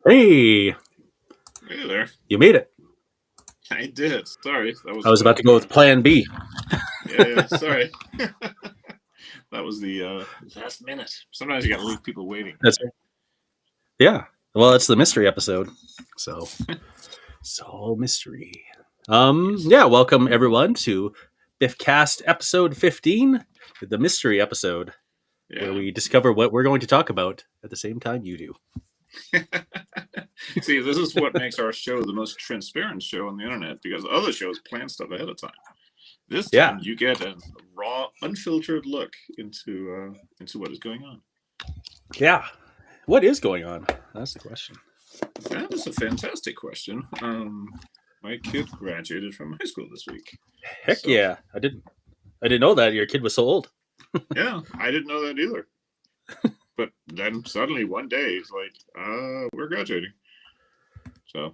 Hey, Hey there. you made it. I did. Sorry. That I was was about to go with Plan B. yeah. Sorry. That was the last minute. Sometimes you got to leave people waiting. That's right. Yeah. Well, it's the mystery episode, so it's all mystery. Yes. Yeah. Welcome everyone to Biffcast episode 15, the mystery episode, where Yeah. we discover what we're going to talk about at the same time you do. See, this is what makes our show the most transparent show on the internet because other shows plan stuff ahead of time. This Yeah. time, you get a raw, unfiltered look into what is going on. Yeah. What is going on? That's the question. That is a fantastic question. My kid graduated from high school this week. Heck So, yeah! I didn't know that your kid was so old. yeah, I didn't know that either. But then suddenly one day he's like, we're graduating. So,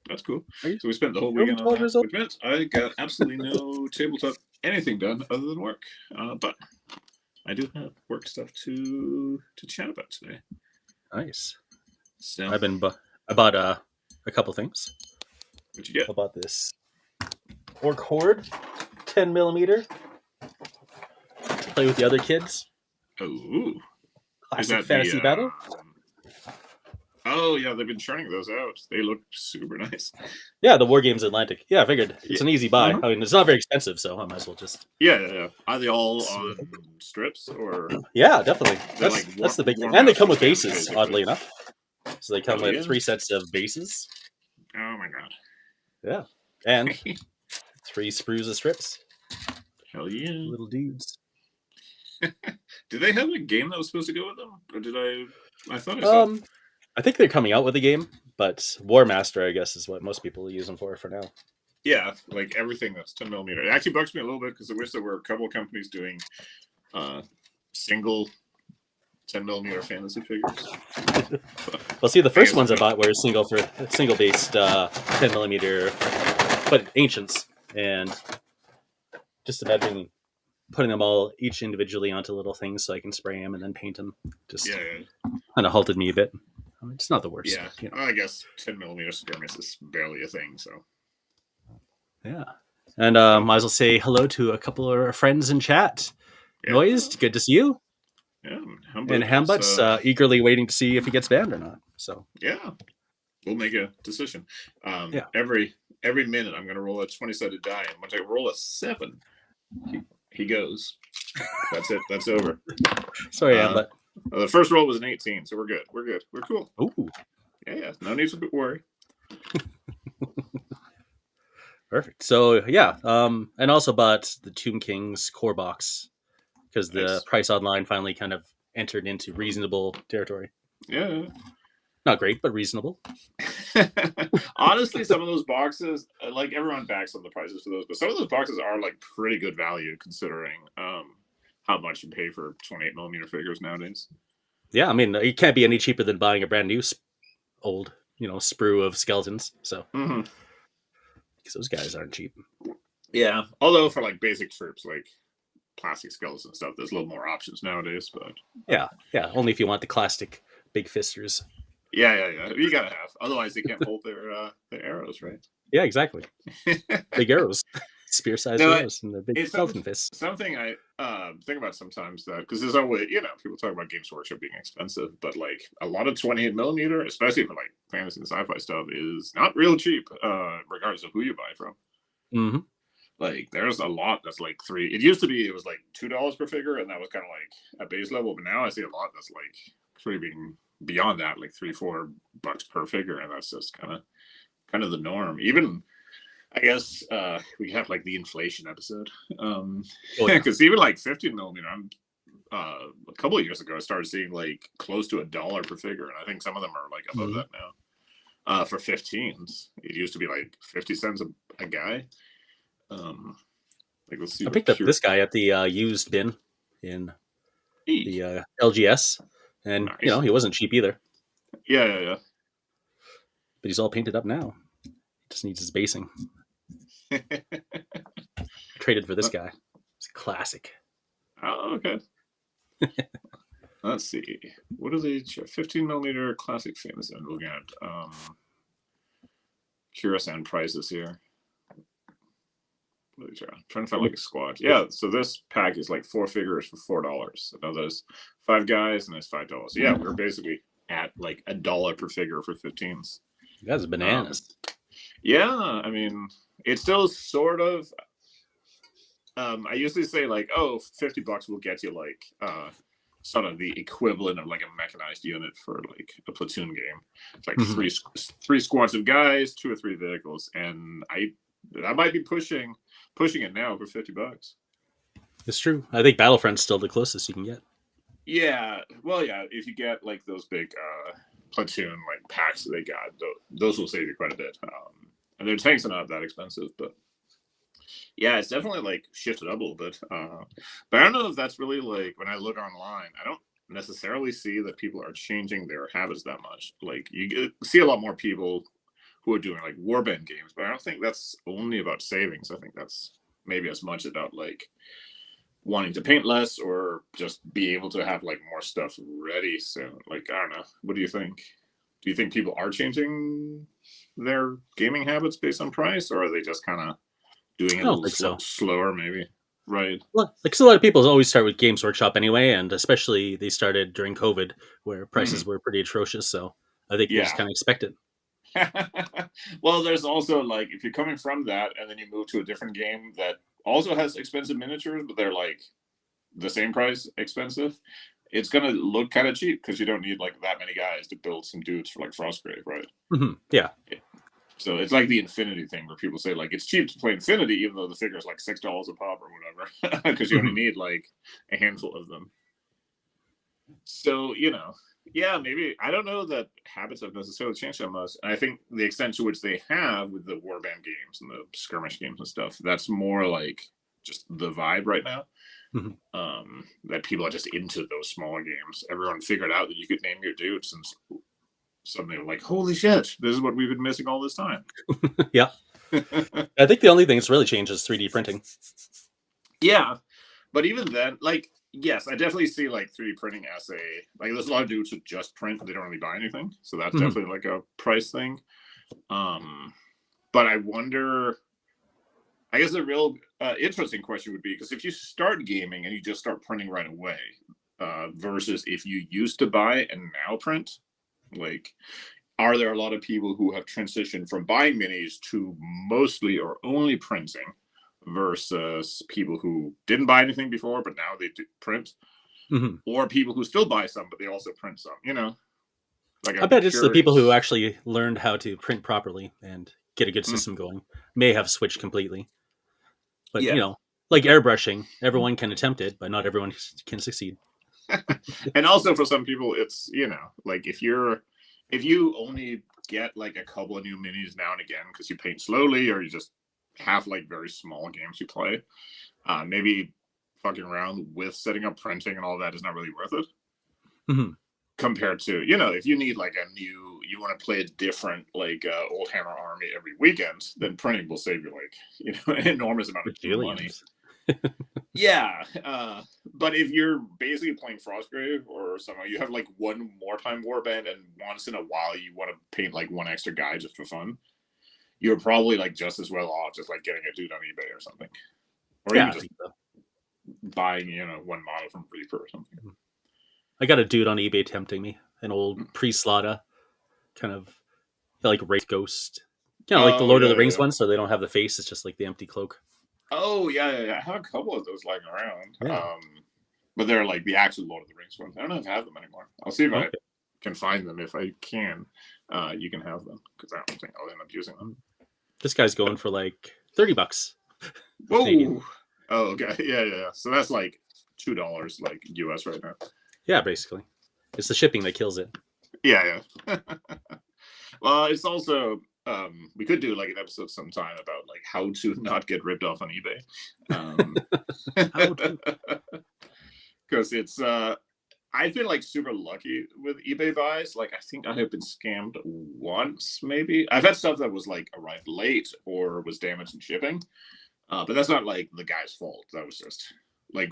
that's cool. Are you So we spent the whole only weekend on 12 that, years old? which meant I got absolutely no tabletop anything done other than work. But I do have work stuff to chat about today. Nice. So I bought a couple things. what'd you get? I bought this Orc Horde 10 millimeter to play with the other kids. Oh, is Classic that fantasy battle. Oh yeah, they've been churning those out. They look super nice. Yeah, the Wargames Atlantic. Yeah, I figured it's an easy buy. Mhm. I mean, it's not very expensive, so I might as well just. Yeah. Are they all See what on strips or Yeah, definitely. they're like That's the big thing, War and they come Master with stands, bases. basically? Oddly enough, so they come Oh with yeah. 3 sets of bases. Oh my god. Yeah, and 3 sprues of strips. Hell yeah. Little dudes. Did they have a game that was supposed to go with them? Or did I thought I saw. I think they're coming out with a game, but War Master, I guess, is what most people use them for now. Yeah, like everything that's 10 millimeter. It actually bugs me a little bit because I wish there were a couple of companies doing single 10 millimeter fantasy figures. Well, see, the first ones I bought were single based 10 millimeter, but ancients, and just imagine putting them all each individually onto little things so I can spray them and then paint them. Just kind of halted me a bit. I mean, it's not the worst. Yeah, but, I guess 10 millimeter skirmish is barely a thing. So yeah, and might as well say hello to a couple of our friends in chat. yeah. Noised, good to see you. Yeah, And Hambut's eagerly waiting to see if he gets banned or not. So yeah, we'll make a decision. Yeah. Every minute I'm going to roll a 20-sided die, and once I roll a 7, he goes. That's it. That's over. Sorry, Hambut. The first roll was an 18, so we're good. We're good. We're cool. Ooh, Yeah. No need to worry. perfect. So yeah, and also bought the Tomb King's core box because the Nice. price online finally kind of entered into reasonable territory. Yeah. Not great, but reasonable. Honestly, some of those boxes, like everyone backs on the prices for those, but some of those boxes are like pretty good value considering how much you pay for 28 millimeter figures nowadays. Yeah, I mean, it can't be any cheaper than buying a brand new old, sprue of skeletons. So, because those guys aren't cheap. Yeah, although for like basic troops, like plastic skeletons and stuff, there's a little more options nowadays. But yeah, only if you want the classic big fisters. Yeah. You gotta have, otherwise they can't hold their arrows, right? Yeah, exactly. Big arrows, spear-sized arrows, and their big skeleton fists. Something I think about sometimes that because there's always people talk about Games Workshop being expensive, but like a lot of 28 millimeter, especially for like fantasy and sci-fi stuff, is not real cheap, regardless of who you buy from. Mm-hmm. Like there's a lot that's like $3. It used to be it was like $2 per figure, and that was kind of like a base level. But now I see a lot that's like being beyond that, like $3-4 per figure, and that's just kind of the norm. Even I guess we have like the inflation episode, because even like 15 millimeter, a couple of years ago I started seeing like close to $1 per figure, and I think some of them are like above that now. For 15s, it used to be like 50 cents a guy. Like let's see. I picked up this guy at the used bin in the LGS, and nice. He wasn't cheap either. Yeah. But he's all painted up now. He just needs his basing. Traded for this guy. It's classic. Oh, okay. Let's see. What are they? 15 millimeter classic famous, and we'll get Curasan prices here. What are they trying to find like a squad. Yeah, so this pack is like 4 figures for $4. So now there's 5 guys and there's $5. So yeah, we're basically at like $1 per figure for 15s. You guys are bananas. Yeah, I mean, it's still sort of. I usually say like, oh, $50 will get you like sort of the equivalent of like a mechanized unit for like a platoon game. It's like three squads of guys, 2 or 3 vehicles, and I might be pushing it now for $50. It's true. I think Battlefront's still the closest you can get. Yeah, well, yeah, if you get like those big platoon like packs that they got, those will save you quite a bit. And their tanks are not that expensive, but yeah, it's definitely like shifted up a little bit. But I don't know if that's really like when I look online, I don't necessarily see that people are changing their habits that much. Like you see a lot more people who are doing like warband games, but I don't think that's only about savings. I think that's maybe as much about like wanting to paint less or just be able to have like more stuff ready. So like, I don't know. What do you think? Do you think people are changing their gaming habits based on price, or are they just kind of doing it a little slower maybe? Right. Well, like so a lot of people always start with Games Workshop anyway, and especially they started during COVID where prices were pretty atrocious. So I think they just kind of expect it. Well, there's also like if you're coming from that and then you move to a different game that also has expensive miniatures, but they're like the same price expensive, it's gonna look kind of cheap because you don't need like that many guys to build some dudes for like Frostgrave, right? Yeah. So it's like the Infinity thing where people say like it's cheap to play Infinity even though the figure is like $6 a pop or whatever because you only need like a handful of them. So yeah, maybe I don't know that habits have necessarily changed that much. And I think the extent to which they have with the warband games and the skirmish games and stuff, that's more like just the vibe right now. That people are just into those smaller games. Everyone figured out that you could name your dudes and suddenly like, holy shit, this is what we've been missing all this time. Yeah. I think the only thing that's really changed is 3D printing. Yeah. But even then, like, yes, I definitely see like 3D printing as like there's a lot of dudes who just print, they don't really buy anything. So that's definitely like a price thing. But I wonder, I guess the real interesting question would be, because if you start gaming and you just start printing right away, versus if you used to buy and now print, like, are there a lot of people who have transitioned from buying minis to mostly or only printing versus people who didn't buy anything before, but now they do print, or people who still buy some, but they also print some, Like I bet it's the people who actually learned how to print properly and get a good system going may have switched completely. But, like airbrushing, everyone can attempt it, but not everyone can succeed. And also for some people, it's, like if you only get like a couple of new minis now and again because you paint slowly or you just have like very small games you play, maybe fucking around with setting up printing and all that is not really worth it. Compared to, if you need like you want to play a different like Old Hammer Army every weekend, then printing will save you like, an enormous amount of money. Yeah, but if you're basically playing Frostgrave or something, you have like one wartime warband, and once in a while you want to paint like one extra guy just for fun, you're probably like just as well off just like getting a dude on eBay or something, or even just buying one model from Reaper or something. I got a dude on eBay tempting me, an old pre-Slaughter kind of like Wraith Ghost, like the Lord of the Rings one, so they don't have the face; it's just like the empty cloak. Oh yeah. I have a couple of those lying around. Yeah. But they're like the actual Lord of the Rings ones. I don't know if I have them anymore. I'll see if I can find them. If I can, you can have them because I don't think I'll end up using them. This guy's going for like $30. Whoa! Oh, okay. Yeah. So that's like $2 like US right now. Yeah, basically, it's the shipping that kills it. Yeah. Well, it's also. We could do like an episode sometime about like how to not get ripped off on eBay. Because it's I've been like super lucky with eBay buys. Like I think I have been scammed once, maybe. I've had stuff that was like arrived late or was damaged in shipping. But that's not like the guy's fault. That was just like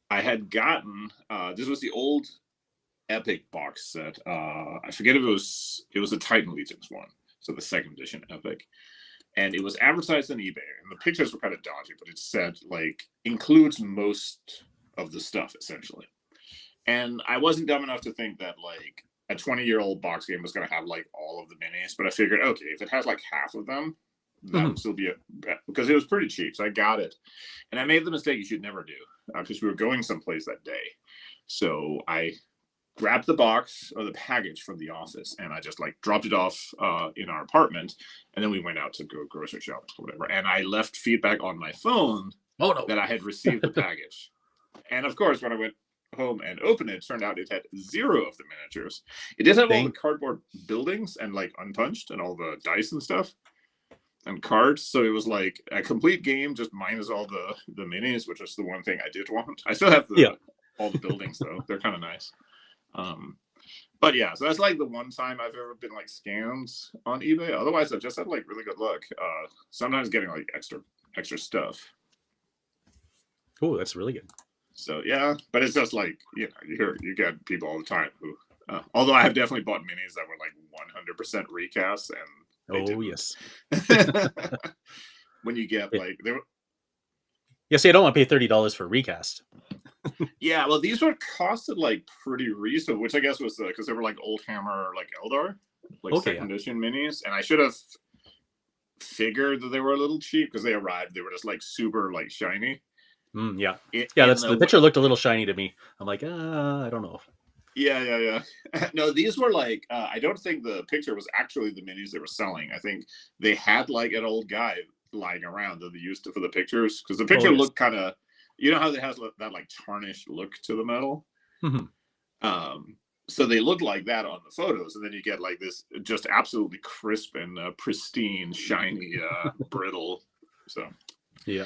I had gotten this was the old Epic box set. I forget if it was a Titan Legions one, so the second edition Epic, and it was advertised on eBay, and the pictures were kind of dodgy, but it said like includes most of the stuff essentially. And I wasn't dumb enough to think that like a 20-year-old box game was going to have like all of the minis, but I figured, okay, if it has like half of them, that would still be because it was pretty cheap. So I got it, and I made the mistake you should never do because we were going someplace that day. So I grabbed the box or the package from the office, and I just like dropped it off in our apartment, and then we went out to go grocery shopping or whatever. And I left feedback on my phone that I had received the package. And of course, when I went home and opened it, turned out it had 0 of the miniatures. It did have all the cardboard buildings and like unpunched and all the dice and stuff and cards. So it was like a complete game, just minus all the minis, which is the one thing I did want. I still have all the buildings though. They're kind of nice. But yeah, so that's like the one time I've ever been like scammed on eBay. Otherwise, I've just had like really good luck. Sometimes getting like extra stuff. Oh, that's really good. So yeah, but it's just like you get people all the time who, although I have definitely bought minis that were like 100% recasts, and yes, when you get like there. Yeah, so you don't want to pay $30 for a recast. Yeah, well, these were costed like pretty reasonable, which I guess was because they were like Old Hammer, like Eldar, like second edition minis, and I should have figured that they were a little cheap because they arrived. They were just like super like shiny. That's the picture looked a little shiny to me. I'm like, I don't know. Yeah. No, these were like I don't think the picture was actually the minis they were selling. I think they had like an old guy lying around that they used for the pictures because the picture looked kind of, you know how it has that like tarnished look to the metal. So they look like that on the photos, and then you get like this just absolutely crisp and pristine, shiny, brittle. So yeah.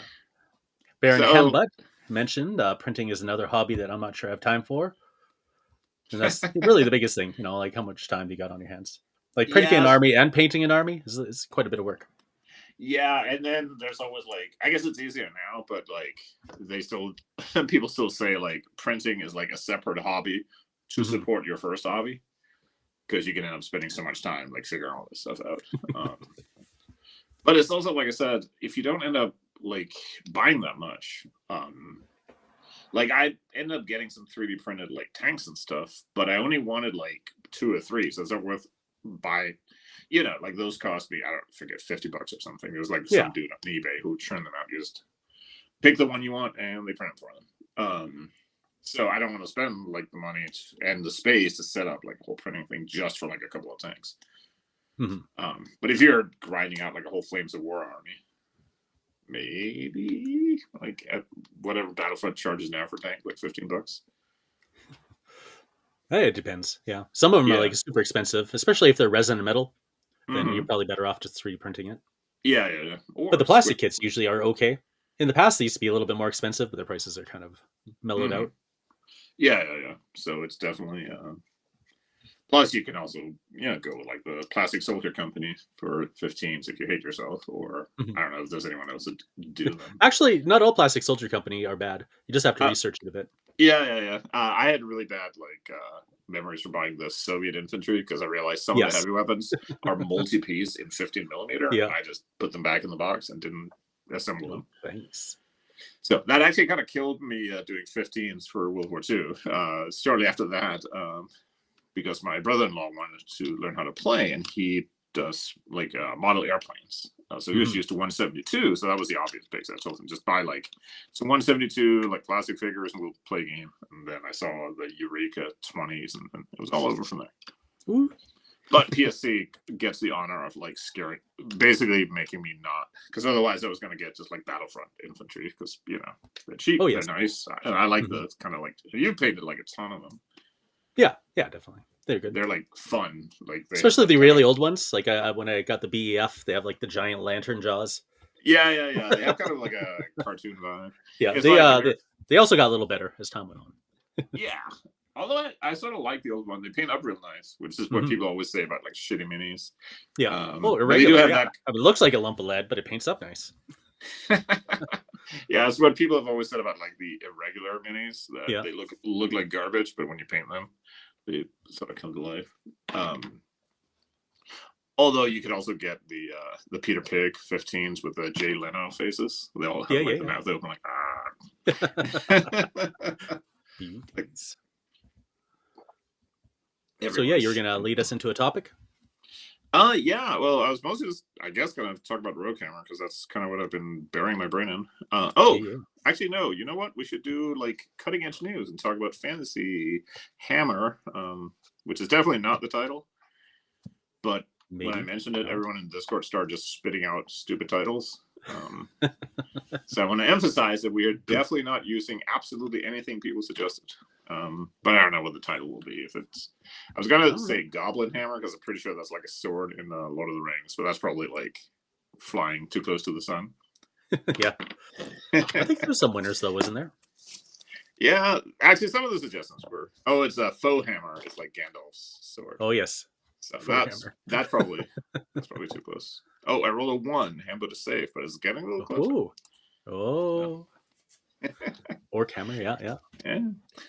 Baron Hambut mentioned printing is another hobby that I'm not sure I have time for. And that's really the biggest thing, like how much time you got on your hands. Like printing an army and painting an army is quite a bit of work. Yeah, and then there's always like, I guess it's easier now, but like people still say like printing is like a separate hobby to support your first hobby because you can end up spending so much time like figuring all this stuff out. But it's also, like I said, if you don't end up like buying that much, like I ended up getting some 3D printed like tanks and stuff, but I only wanted like 2 or 3, so it's not worth buying. Like those cost me, I don't forget, $50 or something. There was like some dude on eBay who would churn them out. You just pick the one you want and they print it for them. So I don't want to spend like the money and the space to set up like a whole printing thing just for like a couple of tanks. But if you're grinding out like a whole Flames of War army, maybe like at whatever Battlefront charges now for tank, like $15. It depends. Yeah, some of them are like super expensive, especially if they're resin and metal. Then you're probably better off just 3D printing it. Yeah. But the plastic kits usually are okay. In the past, they used to be a little bit more expensive, but their prices are kind of mellowed out. Yeah. So it's definitely. Plus, you can also go with like the Plastic Soldier Company for 15s if you hate yourself, or I don't know if there's anyone else that do them. Actually, not all Plastic Soldier Company are bad. You just have to research it a bit. Yeah. I had really bad memories from buying the Soviet infantry because I realized some of the heavy weapons are multi-piece in 15 millimeter. And I just put them back in the box and didn't assemble them. Thanks. So that actually kind of killed me doing 15s for World War II. Shortly after that, because my brother-in-law wanted to learn how to play, and he does like model airplanes. So he was used to 172, so that was the obvious pick. So I told him just buy like some 172 like plastic figures, and we'll play a game. And then I saw the Eureka 20s, and it was all over from there. Ooh. But PSC gets the honor of like basically making me not, because otherwise I was going to get just like Battlefront infantry because they're cheap, they're nice, and I like the kind of like you painted like a ton of them. Yeah, definitely. They're good. They're like fun, like especially the really old ones. Like when I got the BEF, they have like the giant lantern jaws. Yeah. They have kind of like a cartoon vibe. Yeah, they also got a little better as time went on. Yeah, although I sort of like the old one. They paint up real nice, which is what people always say about like shitty minis. Yeah. Irregular. They do have that. I mean, it looks like a lump of lead, but it paints up nice. Yeah, it's what people have always said about like the irregular minis that Yeah. they look like garbage, but when you paint them, they sort of come to life. Um, Although you could also get the Peter Pig 15s with the Jay Leno faces. They all Yeah, have like the yeah, mouth open, like ah. Like Beauties. So yeah, you're everyone's. gonna lead us into a topic. Yeah. Well, I was mostly just, I guess, gonna talk about Roadhammer because that's kind of what I've been burying my brain in. Yeah, Oh, yeah. actually, no. You know what? We should do like cutting edge news and talk about Fantasy Hammer, which is definitely not the title. But when I Maybe mentioned it, not. everyone in Discord started just spitting out stupid titles. So I want to emphasize that we are definitely not using absolutely anything people suggested. But I don't know what the title will be. If it's, I was gonna All right. say Goblin Hammer because I'm pretty sure that's like a sword in Lord of the Rings, but that's probably like flying too close to the sun. Yeah. I think there's some winners though, wasn't there? Yeah, actually, some of the suggestions were, oh, it's a faux hammer. It's like Gandalf's sword. Oh yes. So Faux hammer. that's probably too close. Oh, I rolled a 1. Hambut is safe, but it's getting a little closer. Oh. So, Oh. Orc hammer. Yeah, yeah. yeah.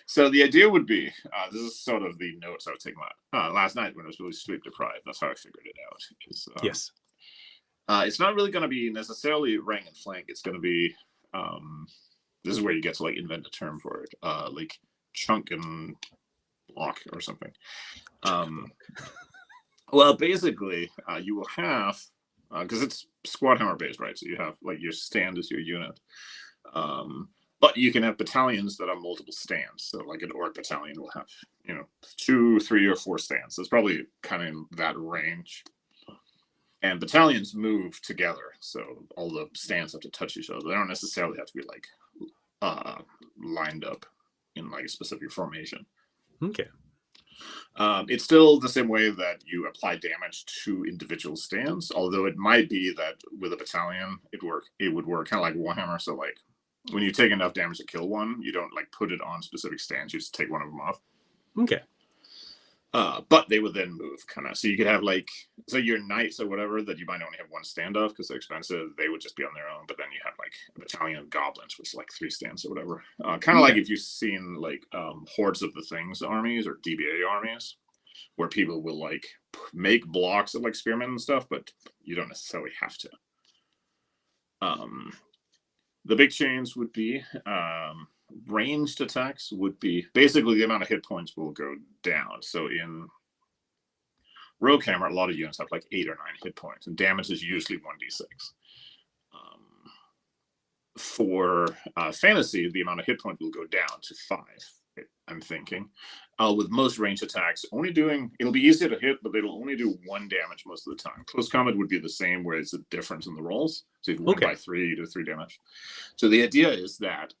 So the idea would be, this is sort of the notes I was taking last night when I was really sleep deprived. That's how I figured it out. Yes. It's not really going to be necessarily rank and flank. It's going to be, this is where you get to like invent a term for it, like chunk and block or something. Well, basically, you will have, because it's squad hammer based, right? So you have like your stand as your unit. But you can have battalions that are multiple stands. So like an orc battalion will have, 2, 3, or 4 stands. So it's probably kind of in that range. And battalions move together. So all the stands have to touch each other. They don't necessarily have to be like lined up in like a specific formation. Okay. It's still the same way that you apply damage to individual stands, although it might be that with a battalion it would work kind of like Warhammer. So like when you take enough damage to kill one, you don't like put it on specific stands, you just take one of them off. Okay. But they would then move kind of, so you could have like, so your knights or whatever that you might only have one standoff because they're expensive, they would just be on their own. But then you have like a battalion of goblins, which is like 3 stands or whatever. Kind of like if you've seen like Hordes of the Things armies or DBA armies, where people will like make blocks of like spearmen and stuff, but you don't necessarily have to. The big change would be ranged attacks would be basically the amount of hit points will go down. So in Rogue Hammer, a lot of units have like 8 or 9 hit points, and damage is usually 1d6. For fantasy, the amount of hit points will go down to 5. I'm thinking. With most ranged attacks, it'll be easier to hit, but it'll only do 1 damage most of the time. Close combat would be the same, where it's a difference in the rolls. So if you 1 by 3, you do 3 damage. So the idea is that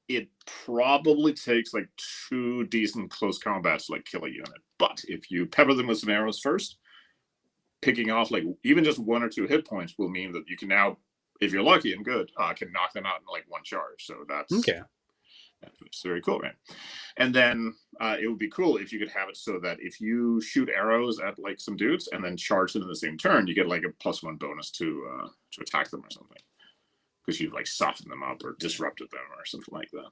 it probably takes like 2 decent close combats to like kill a unit. But if you pepper them with some arrows first, picking off like even just 1 or 2 hit points will mean that you can now, if you're lucky and good, can knock them out in like 1 charge. So that's very cool, right? And then it would be cool if you could have it so that if you shoot arrows at like some dudes and then charge them in the same turn, you get like a +1 bonus to attack them or something, because you've like softened them up or disrupted them or something like that.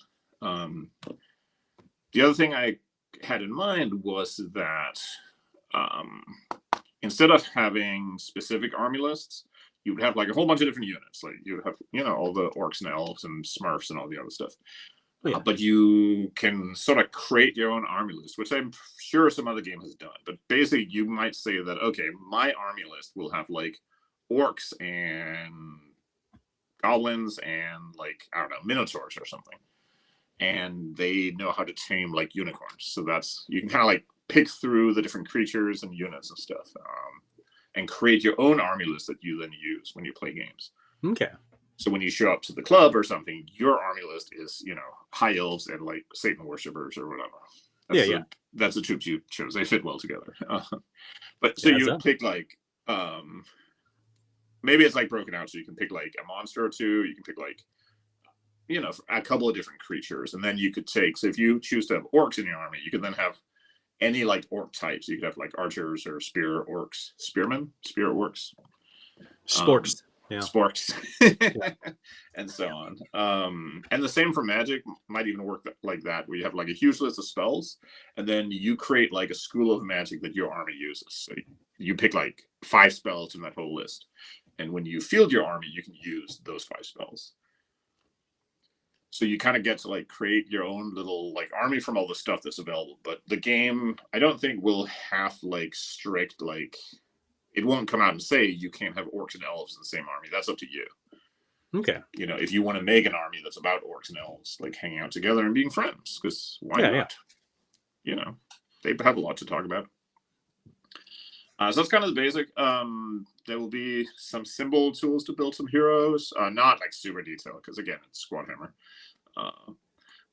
The other thing I had in mind was that instead of having specific army lists, you would have like a whole bunch of different units. Like you would have, all the orcs and elves and smurfs and all the other stuff. But you can sort of create your own army list, which I'm sure some other game has done. But basically, you might say that, okay, my army list will have like orcs and goblins and like, I don't know, minotaurs or something. And they know how to tame like unicorns. So you can kind of like pick through the different creatures and units and stuff, and create your own army list that you then use when you play games. Okay. So when you show up to the club or something, your army list is, high elves and like Satan worshippers or whatever. That's the troops you chose. They fit well together. But so you pick like, maybe it's like broken out. So you can pick like a monster or 2. You can pick like, a couple of different creatures. And then you could take, so if you choose to have orcs in your army, you could then have any like orc types. You could have like archers or spearmen, spear orcs. Sporks. Yeah. sporks, and so on. And the same for magic might even work like that, where you have like a huge list of spells, and then you create like a school of magic that your army uses. So you pick like 5 spells from that whole list, and when you field your army, you can use those 5 spells. So you kind of get to like create your own little like army from all the stuff that's available. But the game, I don't think will have like strict like, it won't come out and say you can't have orcs and elves in the same army. That's up to you. Okay. You know, if you want to make an army that's about orcs and elves, like hanging out together and being friends, because why not? Yeah. You know, they have a lot to talk about. So that's kind of the basic. There will be some symbol tools to build some heroes. Not like super detailed, because again, it's Squad Hammer.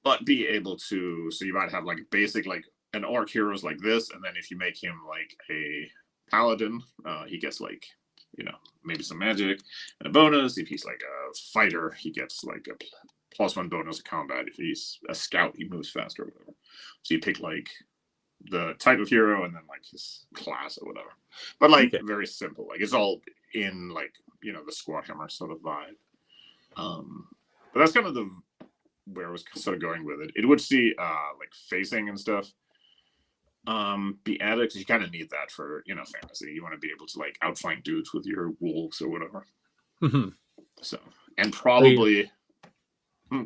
But be able to, so you might have like basic, like an orc heroes like this, and then if you make him like a paladin, he gets like, you know, maybe some magic and a bonus. If he's like a fighter, he gets like a +1 bonus to combat. If he's a scout, he moves faster or whatever. So you pick like the type of hero and then like his class or whatever. But like very simple. Like it's all in like, you know, the Squad Hammer sort of vibe. But that's kind of the where I was sort of going with it. It would see like facing and stuff be added, because you kind of need that for, you know, fantasy. You want to be able to like outflank dudes with your wolves or whatever. Mm-hmm. So, and probably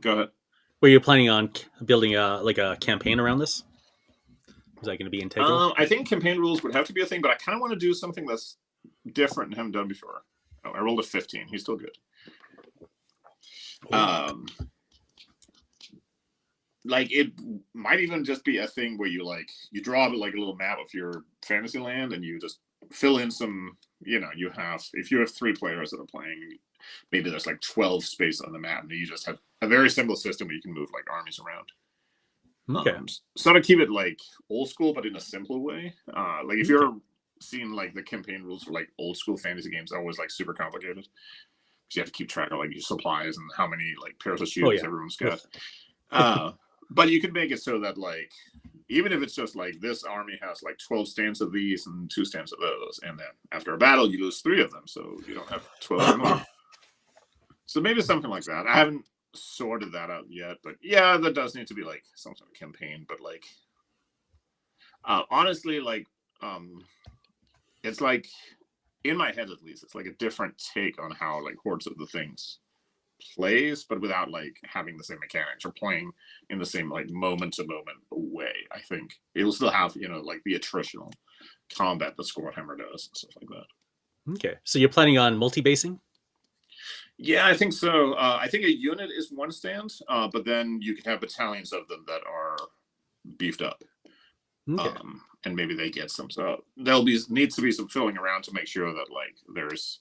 go ahead. Were you planning on building like a campaign around this? Is that going to be integral? I think campaign rules would have to be a thing, but I kind of want to do something that's different and haven't done before. Oh, I rolled a 15. He's still good. Like it might even just be a thing where you like you draw like a little map of your fantasy land and you just fill in some, you know, you have, if you have 3 players that are playing, maybe there's like 12 space on the map, and you just have a very simple system where you can move like armies around. Okay. Sort of keep it like old school, but in a simpler way. Like if you're seeing like the campaign rules for like old school fantasy games, they're always like super complicated, because you have to keep track of like your supplies and how many like pairs of shoes everyone's got. But you can make it so that like, even if it's just like this army has like 12 stands of these and 2 stands of those, and then after a battle you lose 3 of them, so you don't have 12 anymore. So maybe something like that. I haven't sorted that out yet, but yeah, that does need to be like some sort of campaign. But like honestly, like it's like, in my head at least, it's like a different take on how like Hordes of the Things plays, but without like having the same mechanics or playing in the same like moment to moment way. I think it'll still have, you know, like the attritional combat that Squad Hammer does and stuff like that. Okay, so you're planning on multi-basing? Yeah, I think so. I think a unit is 1 stand, but then you can have battalions of them that are beefed up. Okay. And maybe they get some. So there'll be needs to be some filling around to make sure that like there's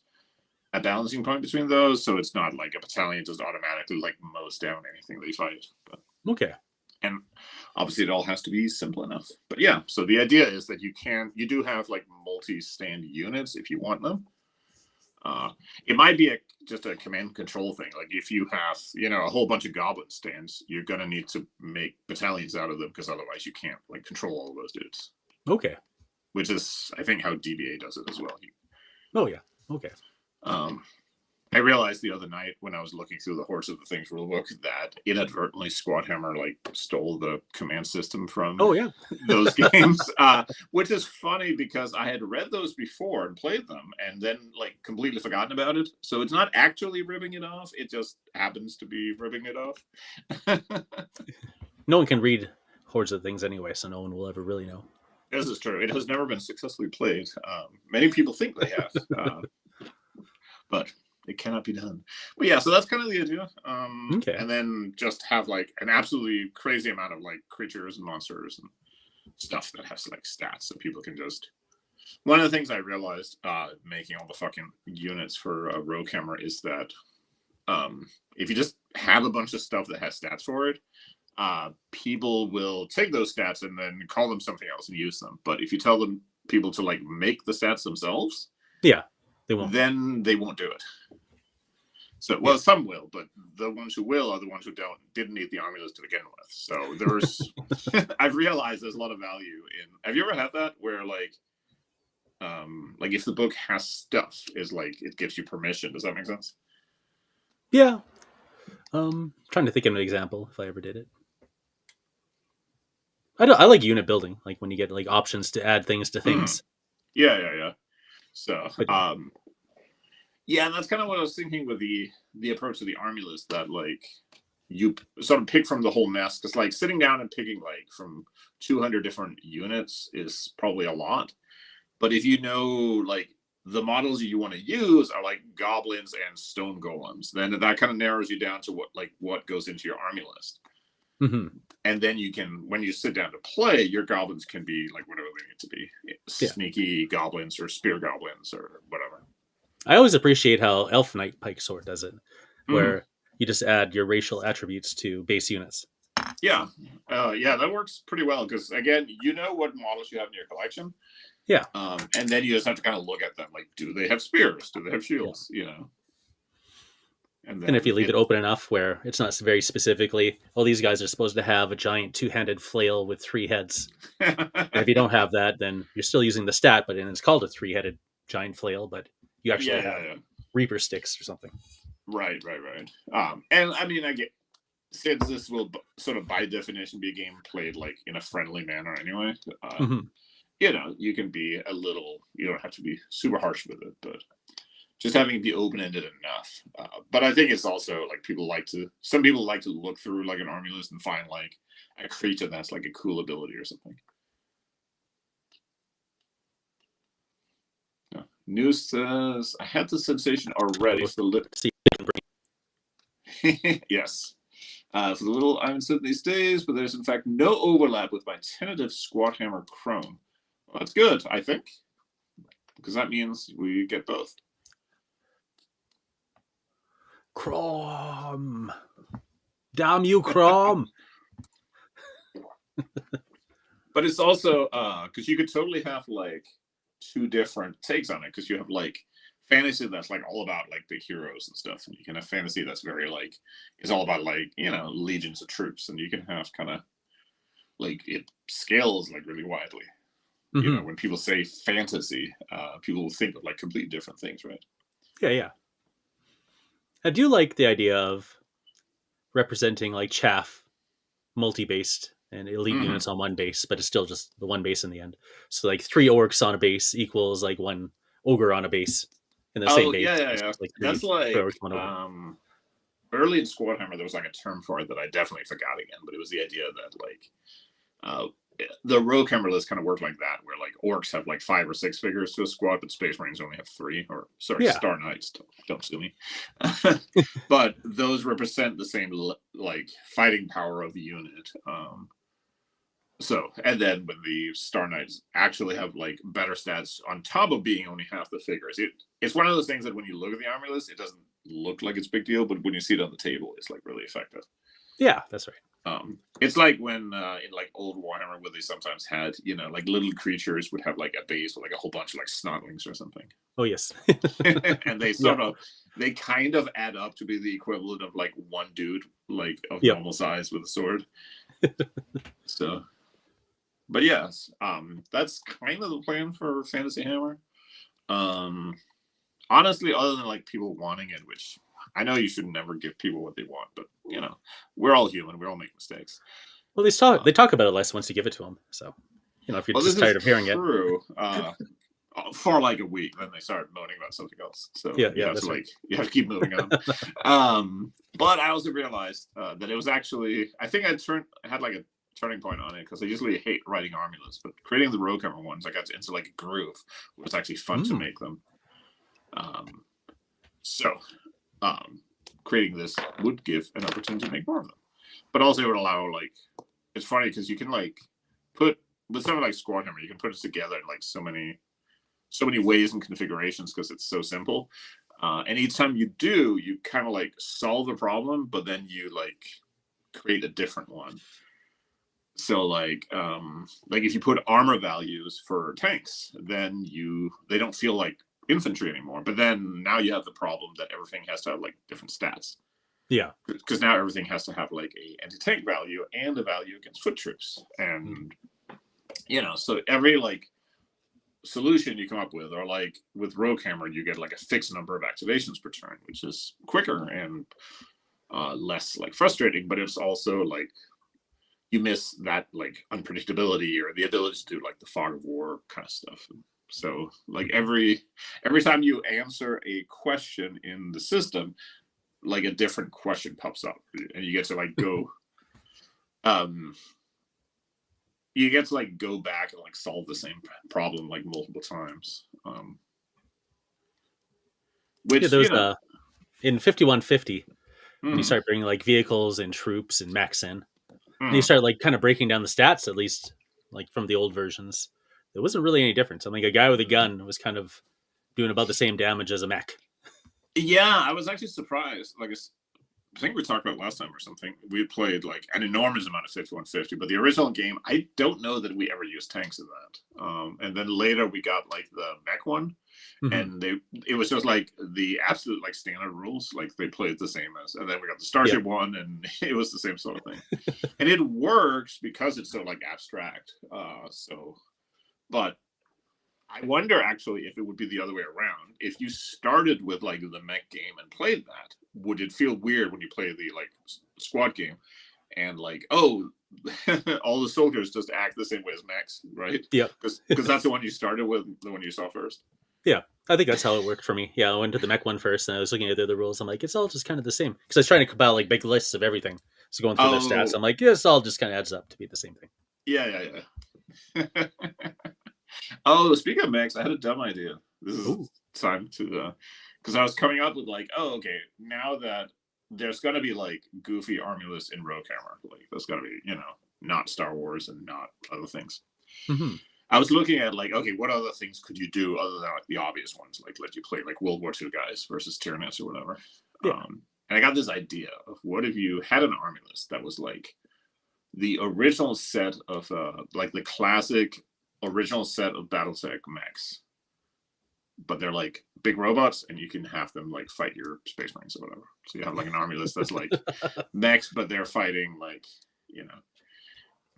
a balancing point between those, so it's not like a battalion just automatically like mows down anything they fight. But, okay. And obviously it all has to be simple enough. But yeah, so the idea is that you do have like multi-stand units if you want them. It might be just a command and control thing. Like if you have, you know, a whole bunch of goblin stands, you're gonna need to make battalions out of them, because otherwise you can't like control all of those dudes. Okay. Which is, I think, how DBA does it as well. Oh yeah. Okay. I realized the other night when I was looking through the Hordes of the Things rulebook that inadvertently Squad Hammer like stole the command system from those games, which is funny because I had read those before and played them and then like completely forgotten about it. So it's not actually ripping it off; it just happens to be ripping it off. No one can read Hordes of Things anyway, so no one will ever really know. This is true. It has never been successfully played. Many people think they have, but it cannot be done. But yeah, so that's kind of the idea. And then just have like an absolutely crazy amount of like creatures and monsters and stuff that has like stats, so people can just. One of the things I realized making all the fucking units for Rogue Hammer is that if you just have a bunch of stuff that has stats for it, people will take those stats and then call them something else and use them. But if you tell them people to like make the stats themselves, they won't. Then they won't do it. So, well, some will, but the ones who will are the ones who didn't need the army list to begin with. So there's, I've realized there's a lot of value in. Have you ever had that where like like if the book has stuff, is like it gives you permission. Does that make sense? Yeah. Trying to think of an example if I ever did it. I like unit building, like when you get like options to add things to Hmm. things. Yeah. So, But yeah, and that's kind of what I was thinking with the approach to the army list, that like you sort of pick from the whole mess, because like sitting down and picking like from 200 different units is probably a lot. But if you know like the models you want to use are like goblins and stone golems, then that kind of narrows you down to what goes into your army list. mhm. And then you can, when you sit down to play, your goblins can be like whatever they need to be, Yeah, sneaky goblins or spear goblins or whatever. I always appreciate how Elf Knight Pike Sword does it, Mm, where you just add your racial attributes to base units. yeah, yeah, that works pretty well, because again, you know what models you have in your collection, Yeah, and then you just have to kind of look at them, like, do they have spears? Do they have yeah. shields? And And if then you leave it open enough where it's not very specifically, well, these guys are supposed to have a giant two-handed flail with 3 heads. And if you don't have that, then you're still using the stat, but then it's called a 3-headed giant flail, but you actually have yeah, Reaper sticks or something. right. And I mean, I get, since this will sort of by definition be a game played like in a friendly manner anyway. Hmm. You can be a little, you don't have to be super harsh with it, but just having it be open-ended enough. But I think it's also like some people like to look through like an army list and find like a creature that's like a cool ability or something. Yeah. News says, I had the sensation already for the See, yes. For the little I haven't said these days, but there's in fact no overlap with my tentative squat hammer chrome. Well, that's good, I think, because that means we get both. Chrome. Damn you, Chrome. But it's also because you could totally have like two different takes on it, because you have like fantasy that's like all about like the heroes and stuff, and you can have fantasy that's very like it's all about like legions of troops, and you can have kind of like it scales like really widely. Hmm. When people say fantasy, people will think of like completely different things, right? Yeah. I do like the idea of representing like chaff multi-based and elite Mm-hmm. units on one base, but it's still just the one base in the end. So like 3 orcs on a base equals like 1 ogre on a base in the same Oh base. yeah. It's just like That's three like orcs, 1 ogre. early in Squadhammer there was like a term for it that I definitely forgot again, but it was the idea that like uh, the rogue hammer list kind of worked like that, where like orcs have like 5 or 6 figures to a squad, but space marines only have 3, or sorry, Yeah. star knights. Don't sue me. But those represent the same like fighting power of the unit. So, and then when the Star Knights actually have like better stats on top of being only half the figures, it's one of those things that when you look at the army list, it doesn't look like it's a big deal, but when you see it on the table, it's like really effective. Yeah, that's right. It's like when in like old Warhammer, where they sometimes had like little creatures would have like a base with like a whole bunch of like snotlings or something, Oh yes. and Yep. they kind of add up to be the equivalent of like one dude like of Yep. normal size with a sword. So. But yes, that's kind of the plan for Fantasy Hammer. Um, Honestly, other than like people wanting it, which I know you should never give people what they want, but we're all human. We all make mistakes. Well, they talk about it less once you give it to them. So, if you're Well, this just is tired of hearing it, true. For like a week, then they start moaning about something else. So yeah, that's right. you have to keep moving on. But I also realized that it was actually, I think I had like a turning point on it, because I usually hate writing army lists, but creating the rogue hammer ones, I got into like a groove where it's actually fun to make them. So creating this would give an opportunity to make more of them, but also it would allow like, it's funny because you can like put with something like Squad Hammer, you can put it together in like so many ways and configurations, because it's so simple. And each time you do, you kind of like solve the problem, but then you like create a different one. So like if you put armor values for tanks, then they don't feel like infantry anymore. But then now you have the problem that everything has to have like different stats. Yeah. Because now everything has to have like a anti-tank value and a value against foot troops. And so every like solution you come up with, or like with Rogue Hammer, you get like a fixed number of activations per turn, which is quicker and less like frustrating, but it's also like you miss that like unpredictability or the ability to do like the fog of war kind of stuff. So like every time you answer a question in the system, like a different question pops up, and you get to like go you get to like go back and like solve the same problem like multiple times. Which those in 5150 when you mhm, start bringing like vehicles and troops and mechs in, and you mhm. start like kind of breaking down the stats, at least like from the old versions, there wasn't really any difference. I mean, a guy with a gun was kind of doing about the same damage as a mech. Yeah, I was actually surprised. Like I think we talked about last time or something. We had played like an enormous amount of 5150, but the original game, I don't know that we ever used tanks in that. And then later we got like the mech one, Mm-hmm. and it was just like the absolute like standard rules, like they played the same as. And then we got the Yeah. Starship one, and it was the same sort of thing. And it works because it's so like abstract. But I wonder actually if it would be the other way around. If you started with like the mech game and played that, would it feel weird when you play the like squad game and like, oh, all the soldiers just act the same way as mechs, right? Yeah. Because that's the one you started with, the one you saw first. Yeah, I think that's how it worked for me. Yeah, I went to the mech one first, and I was looking at the other rules. I'm like, it's all just kind of the same because I was trying to compile like big lists of everything. So going through their stats, Oh, I'm like, yes, all just kind of adds up to be the same thing. yeah. Oh, speaking of mechs, I had a dumb idea. This is Ooh. time to because I was coming up with like, oh, okay, now that there's gonna be like goofy army lists in Rogue Hammer, like there's gonna be, not Star Wars and not other things. Mm-hmm. I was looking at like, okay, what other things could you do other than like the obvious ones, like let you play like World War II guys versus Tyranids or whatever. Yeah. And I got this idea of what if you had an army list that was like the original set of like the classic original set of BattleTech mechs, but they're like big robots, and you can have them like fight your space marines or whatever. So you have like an army list that's like mechs, but they're fighting like,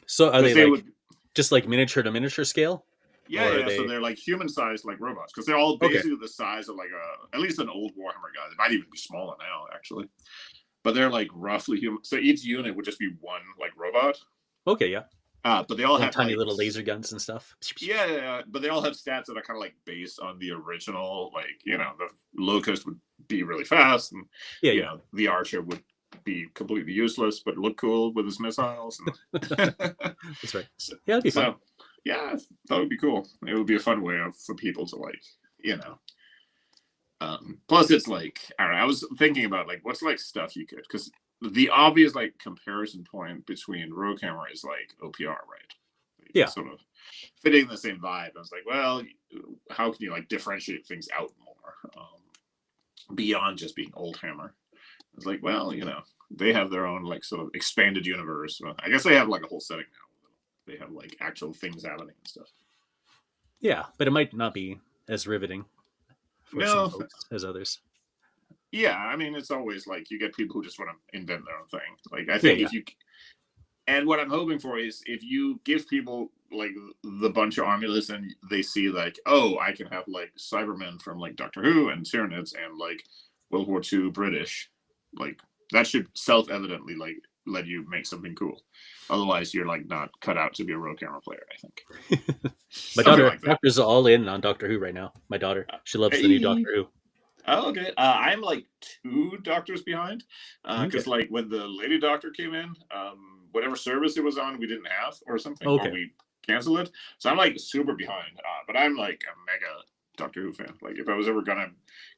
So are they like would, just like miniature to miniature scale? yeah. So they're like human sized like robots, because they're all basically the size of like at least an old Warhammer guy. They might even be smaller now, actually. But they're like roughly human. So each unit would just be one like robot. Okay, yeah. But they all have tiny like, little laser guns and stuff. Yeah. But they all have stats that are kind of like based on the original. Like, the Locust would be really fast, and the Archer would be completely useless but look cool with his missiles. And that's right. So, yeah, that'd be fun. Yeah, that would be cool. It would be a fun way for people to like, plus it's like, I don't know, I was thinking about like what's like stuff you could, because the obvious like comparison point between Rogue Hammer is like OPR, right? Yeah, sort of fitting the same vibe. I was like, well, how can you like differentiate things out more beyond just being old Hammer? I was like, well, they have their own like sort of expanded universe. Well, I guess they have like a whole setting now. They have like actual things happening and stuff. Yeah, but it might not be as riveting for some folks as others. Yeah, I mean, it's always like you get people who just want to invent their own thing. Like, I think if you, and what I'm hoping for is if you give people like the bunch of army lists and they see like, oh, I can have like Cybermen from like Doctor Who and Tyranids and like World War II British, like that should self-evidently like let you make something cool. Otherwise, you're like not cut out to be a Rogue Hammer player, I think. My daughter, Doctor's all in on Doctor Who right now. My daughter, she loves the new Doctor Who. Oh, okay. I'm like 2 doctors behind, because like when the Lady Doctor came in, whatever service it was on, we didn't have or something, or we canceled it. So I'm like super behind. But I'm like a mega Doctor Who fan. Like if I was ever gonna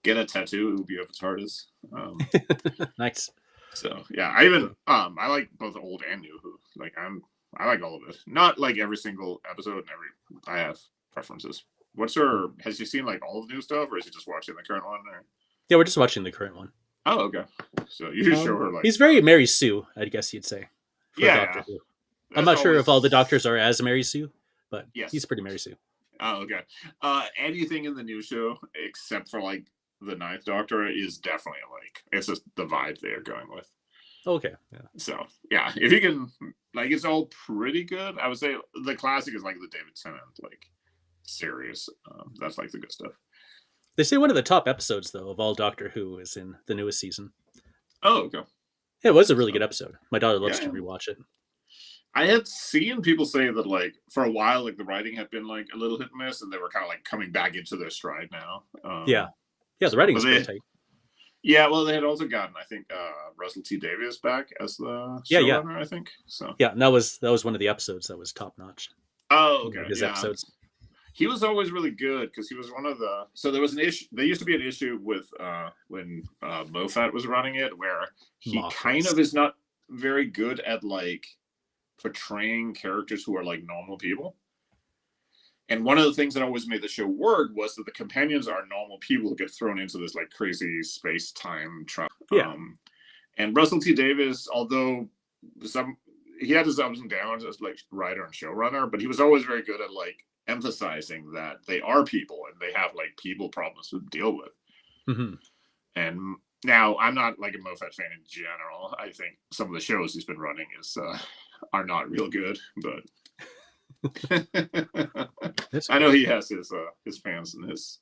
get a tattoo, it would be of its artist. Nice. So yeah, I even I like both old and new Who. Like I like all of it. Not like every single episode and I have preferences. Has you seen like all the new stuff, or is he just watching the current one? Or? Yeah, we're just watching the current one. Oh, okay. So you just show her like he's very Mary Sue, I guess you'd say. Yeah. I'm not sure if all the doctors are as Mary Sue, but yes, he's pretty Mary Sue. Oh, okay. Anything in the new show except for like the 9th Doctor is definitely like it's just the vibe they are going with. Okay. Yeah. So yeah, if you can, like, it's all pretty good. I would say the classic is like the David Tennant, like series. That's like the good stuff. They say one of the top episodes, though, of all Doctor Who is in the newest season. Oh, okay. Yeah, it was a really good episode. My daughter loves Yeah. to rewatch it. I had seen people say that like for a while, like the writing had been like a little hit and miss, and they were kind of like coming back into their stride now. Yeah, the writing is pretty tight. Yeah, well, they had also gotten, I think, Russell T Davies back as the showrunner. I think so. Yeah, and that was one of the episodes that was top notch. Oh, okay. His episodes. He was always really good because he was one of the. So there was an issue. There used to be an issue with when Moffat was running it, where he kind of is not very good at like portraying characters who are like normal people. And one of the things that always made the show work was that the companions are normal people who get thrown into this like crazy space-time travel. Yeah. And Russell T Davies, although he had his ups and downs as like writer and showrunner, but he was always very good at like emphasizing that they are people and they have like people problems to deal with. Mm-hmm. And now I'm not like a Moffat fan in general. I think some of the shows he's been running are not real good, but I know he has his fans and his.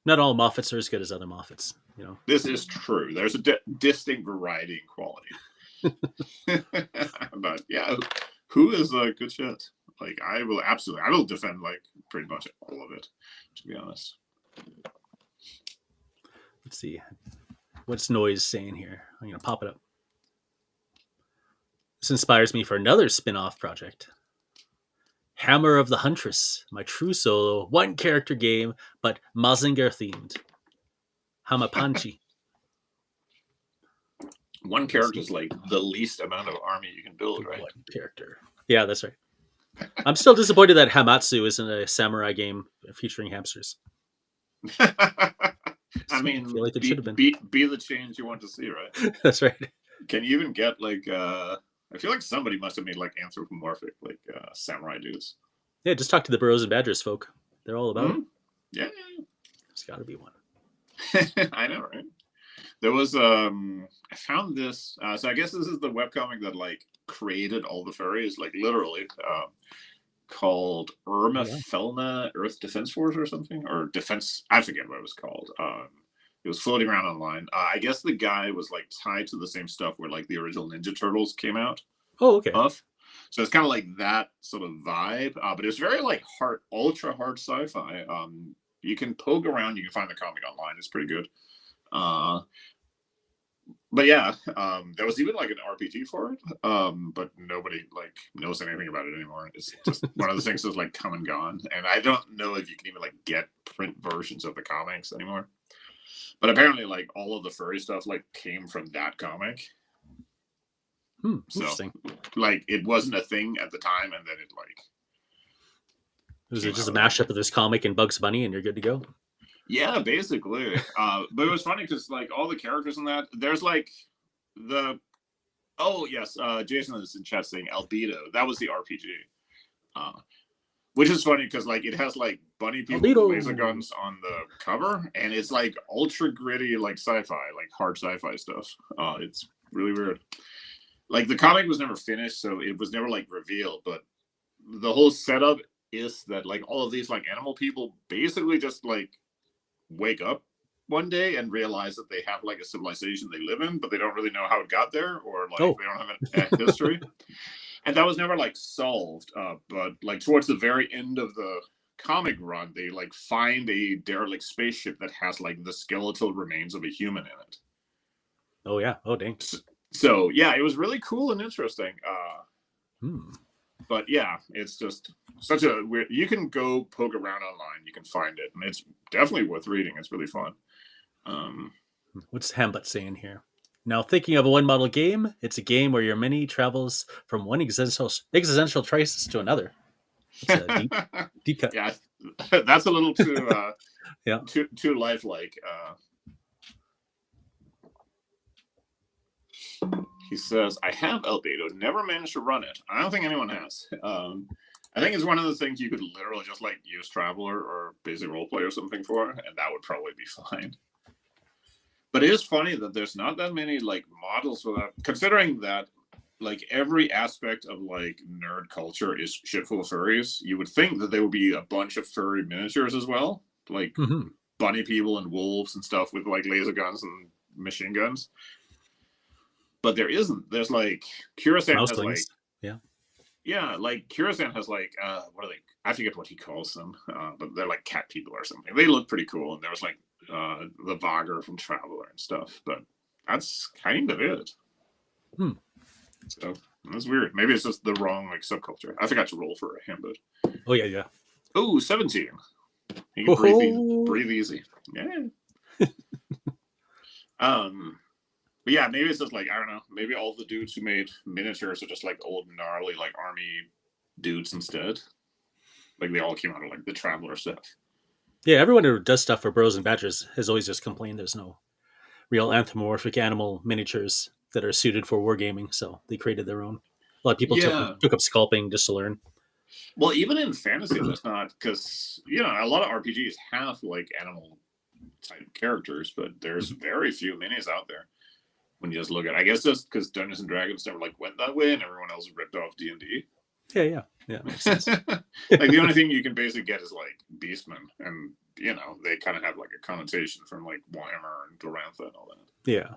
Not all Moffats are as good as other Moffats, you know. This is true. There's a distinct variety in quality. But yeah, who is a good shit? Like I will defend like pretty much all of it, to be honest. Let's see. What's Noise saying here? I'm gonna pop it up. This inspires me for another spin-off project. Hammer of the Huntress, my true solo, one character game, but Mazinger themed. Hamapanchi. One character is like the least amount of army you can build, right? One character. Yeah, that's right. I'm still disappointed that Hamatsu isn't a samurai game featuring hamsters. I mean, I feel like it should have been. Be the change you want to see, right? That's right. Can you even get like I feel like somebody must have made like anthropomorphic like samurai dudes. Yeah, just talk to the Burrows and Badgers folk. They're all about it. Yeah. There's got to be one. I know, right? There was I found this so I guess this is the webcomic that like created all the furries, like literally, called Irma Felna Earth Defense Force or something, or Defense, I forget what it was called. It was floating around online. I guess the guy was like tied to the same stuff where like the original Ninja Turtles came out. Oh, okay. So it's kind of like that sort of vibe, but it was very like ultra hard sci-fi. You can poke around, you can find the comic online. It's pretty good. But yeah, there was even like an RPG for it, but nobody like knows anything about it anymore. It's just one of the things that's like come and gone, and I don't know if you can even like get print versions of the comics anymore. But apparently, like all of the furry stuff like came from that comic. Interesting. So, like it wasn't a thing at the time, and then it like was it just a mashup of this comic and Bugs Bunny, and you're good to go? Yeah, basically. But it was funny because like all the characters in that, there's like Jason is in chat saying Albedo. That was the RPG. Which is funny because like it has like bunny people with laser guns on the cover, and it's like ultra gritty, like sci-fi, like hard sci-fi stuff. It's really weird. Like the comic was never finished, so it was never like revealed, but the whole setup is that like all of these like animal people basically just like wake up one day and realize that they have like a civilization they live in, but they don't really know how it got there, or like they don't have a history. And that was never like solved. But like towards the very end of the comic run, they like find a derelict spaceship that has like the skeletal remains of a human in it. Oh yeah. Oh dang. So yeah, it was really cool and interesting. But yeah, it's just such a weird. You can go poke around online. You can find it, and it's definitely worth reading. It's really fun. What's Hambut saying here? Now, thinking of a one-model game, it's a game where your mini travels from one existential crisis to another. It's a deep cut. Yeah, that's a little too too lifelike. He says, I have Albedo, never managed to run it. I don't think anyone has. I think it's one of the things you could literally just like use Traveler or Basic Roleplay or something for, and that would probably be fine. But it is funny that there's not that many like models for that, considering that like every aspect of like nerd culture is shit full of furries. You would think that there would be a bunch of furry miniatures as well, like Hmm. bunny people and wolves and stuff with like laser guns and machine guns. But there isn't. There's like Kurasan has Mouselings. like Yeah. yeah, like Kurasan has like what are they? I forget what he calls them, but they're like cat people or something. They look pretty cool. And there was like the Vagar from Traveler and stuff, but that's kind of it. Hmm. So that's weird. Maybe it's just the wrong like subculture. I forgot to roll for a Hambut. Oh yeah, yeah. Oh, 17. You can breathe easy. Oh, Breathe easy. Yeah. But yeah, maybe it's just like I don't know. Maybe all the dudes who made miniatures are just like old gnarly like army dudes instead. Like they all came out of like the Traveler stuff. yeah. Everyone who does stuff for Bros and Badgers has always just complained there's no real anthropomorphic animal miniatures that are suited for wargaming, so they created their own. A lot of people Yeah. took up sculpting just to learn. Well, even in fantasy, that's not because a lot of RPGs have like animal type characters, but there's very few minis out there. When you just look at it. I guess just because Dungeons and Dragons never like went that way and everyone else ripped off D&D. Yeah, yeah, yeah. Makes sense. Like the only thing you can basically get is like Beastmen, and they kind of have like a connotation from like Warhammer and Glorantha and all that. Yeah,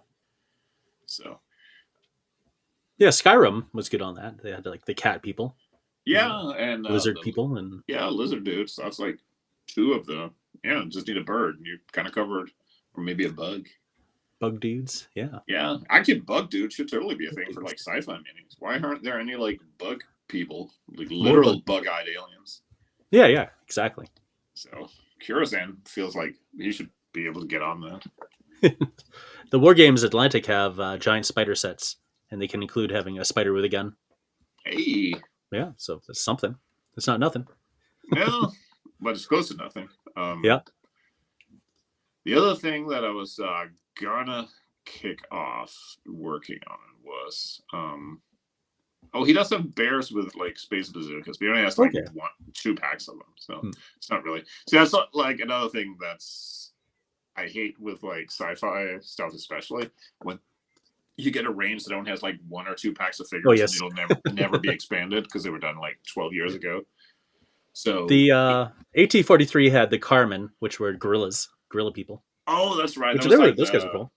So yeah. Skyrim was good on that. They had like the cat people, yeah, and lizard people, and lizard dudes. So that's like two of them. Yeah, just need a bird, and you kind of covered, or maybe a bug. bug dudes. Yeah, Yeah, actually, bug dudes should totally be a thing for like sci-fi minis. Why aren't there any like bug people, like literal bug-eyed aliens? yeah, yeah. Exactly. So Kurasan feels like he should be able to get on that. The War Games Atlantic have giant spider sets, and they can include having a spider with a gun. Hey, Yeah, so that's something. It's not nothing. no, but it's close to nothing. Yeah. The other thing that I was gonna kick off working on was he does have bears with like space bazookas, but he only has like Okay. 2 packs of them, so it's not really. See, that's not, like another thing that's I hate with like sci-fi stuff, especially when you get a range that only has like 1 or 2 packs of figures, Oh, yes. and it'll never be expanded because they were done like 12 years ago. So The AT-43 had the Carmen, which were gorilla people. oh, that's right. Which That was like those guys were cool.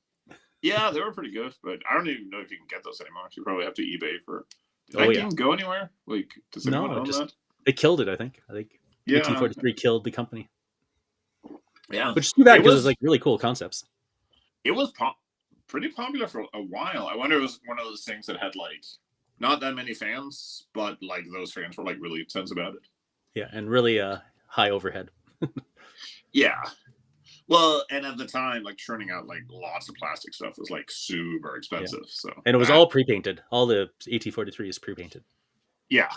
yeah, they were pretty good, but I don't even know if you can get those anymore. You probably have to eBay for. Did Oh, that yeah. game go anywhere? Like, does anyone No, own that? they killed it. I think Yeah, AT-43 killed the company, yeah. which is too bad It because it's was like really cool concepts. it was pretty popular for a while. I wonder if it was one of those things that had like not that many fans, but like those fans were like really intense about it. Yeah, and really high overhead. Yeah. Well, and at the time, like churning out like lots of plastic stuff was like super expensive. So And it was all pre-painted. All the AT-43 is pre-painted. yeah.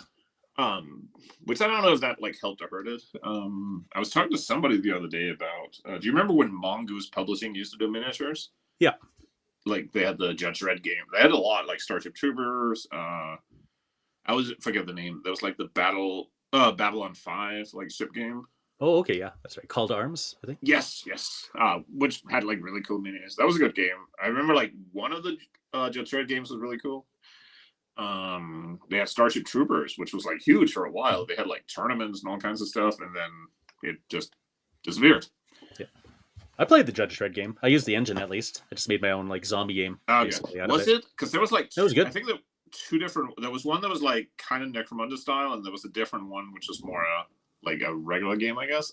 Which I don't know if that like helped or hurt it. I was talking to somebody the other day about. Do you remember when Mongoose Publishing used to do miniatures? Yeah. Like they had the Judge Dredd game. They had a lot like Starship Troopers. I always forget the name. There was like the Babylon 5 like ship game. Oh, okay, yeah, that's right. Call to Arms, I think. Yes. Which had like really cool minis. That was a good game. I remember like one of the Judge Dredd games was really cool. They had Starship Troopers, which was like huge for a while. They had like tournaments and all kinds of stuff, and then it just disappeared. Yeah, I played the Judge Dredd game. I used the engine at least. I just made my own like zombie game. Okay. Was it? Because there was like it was good. I think there were 2 different. There was one that was like kind of Necromunda style, and there was a different one which was more like a regular game, I guess.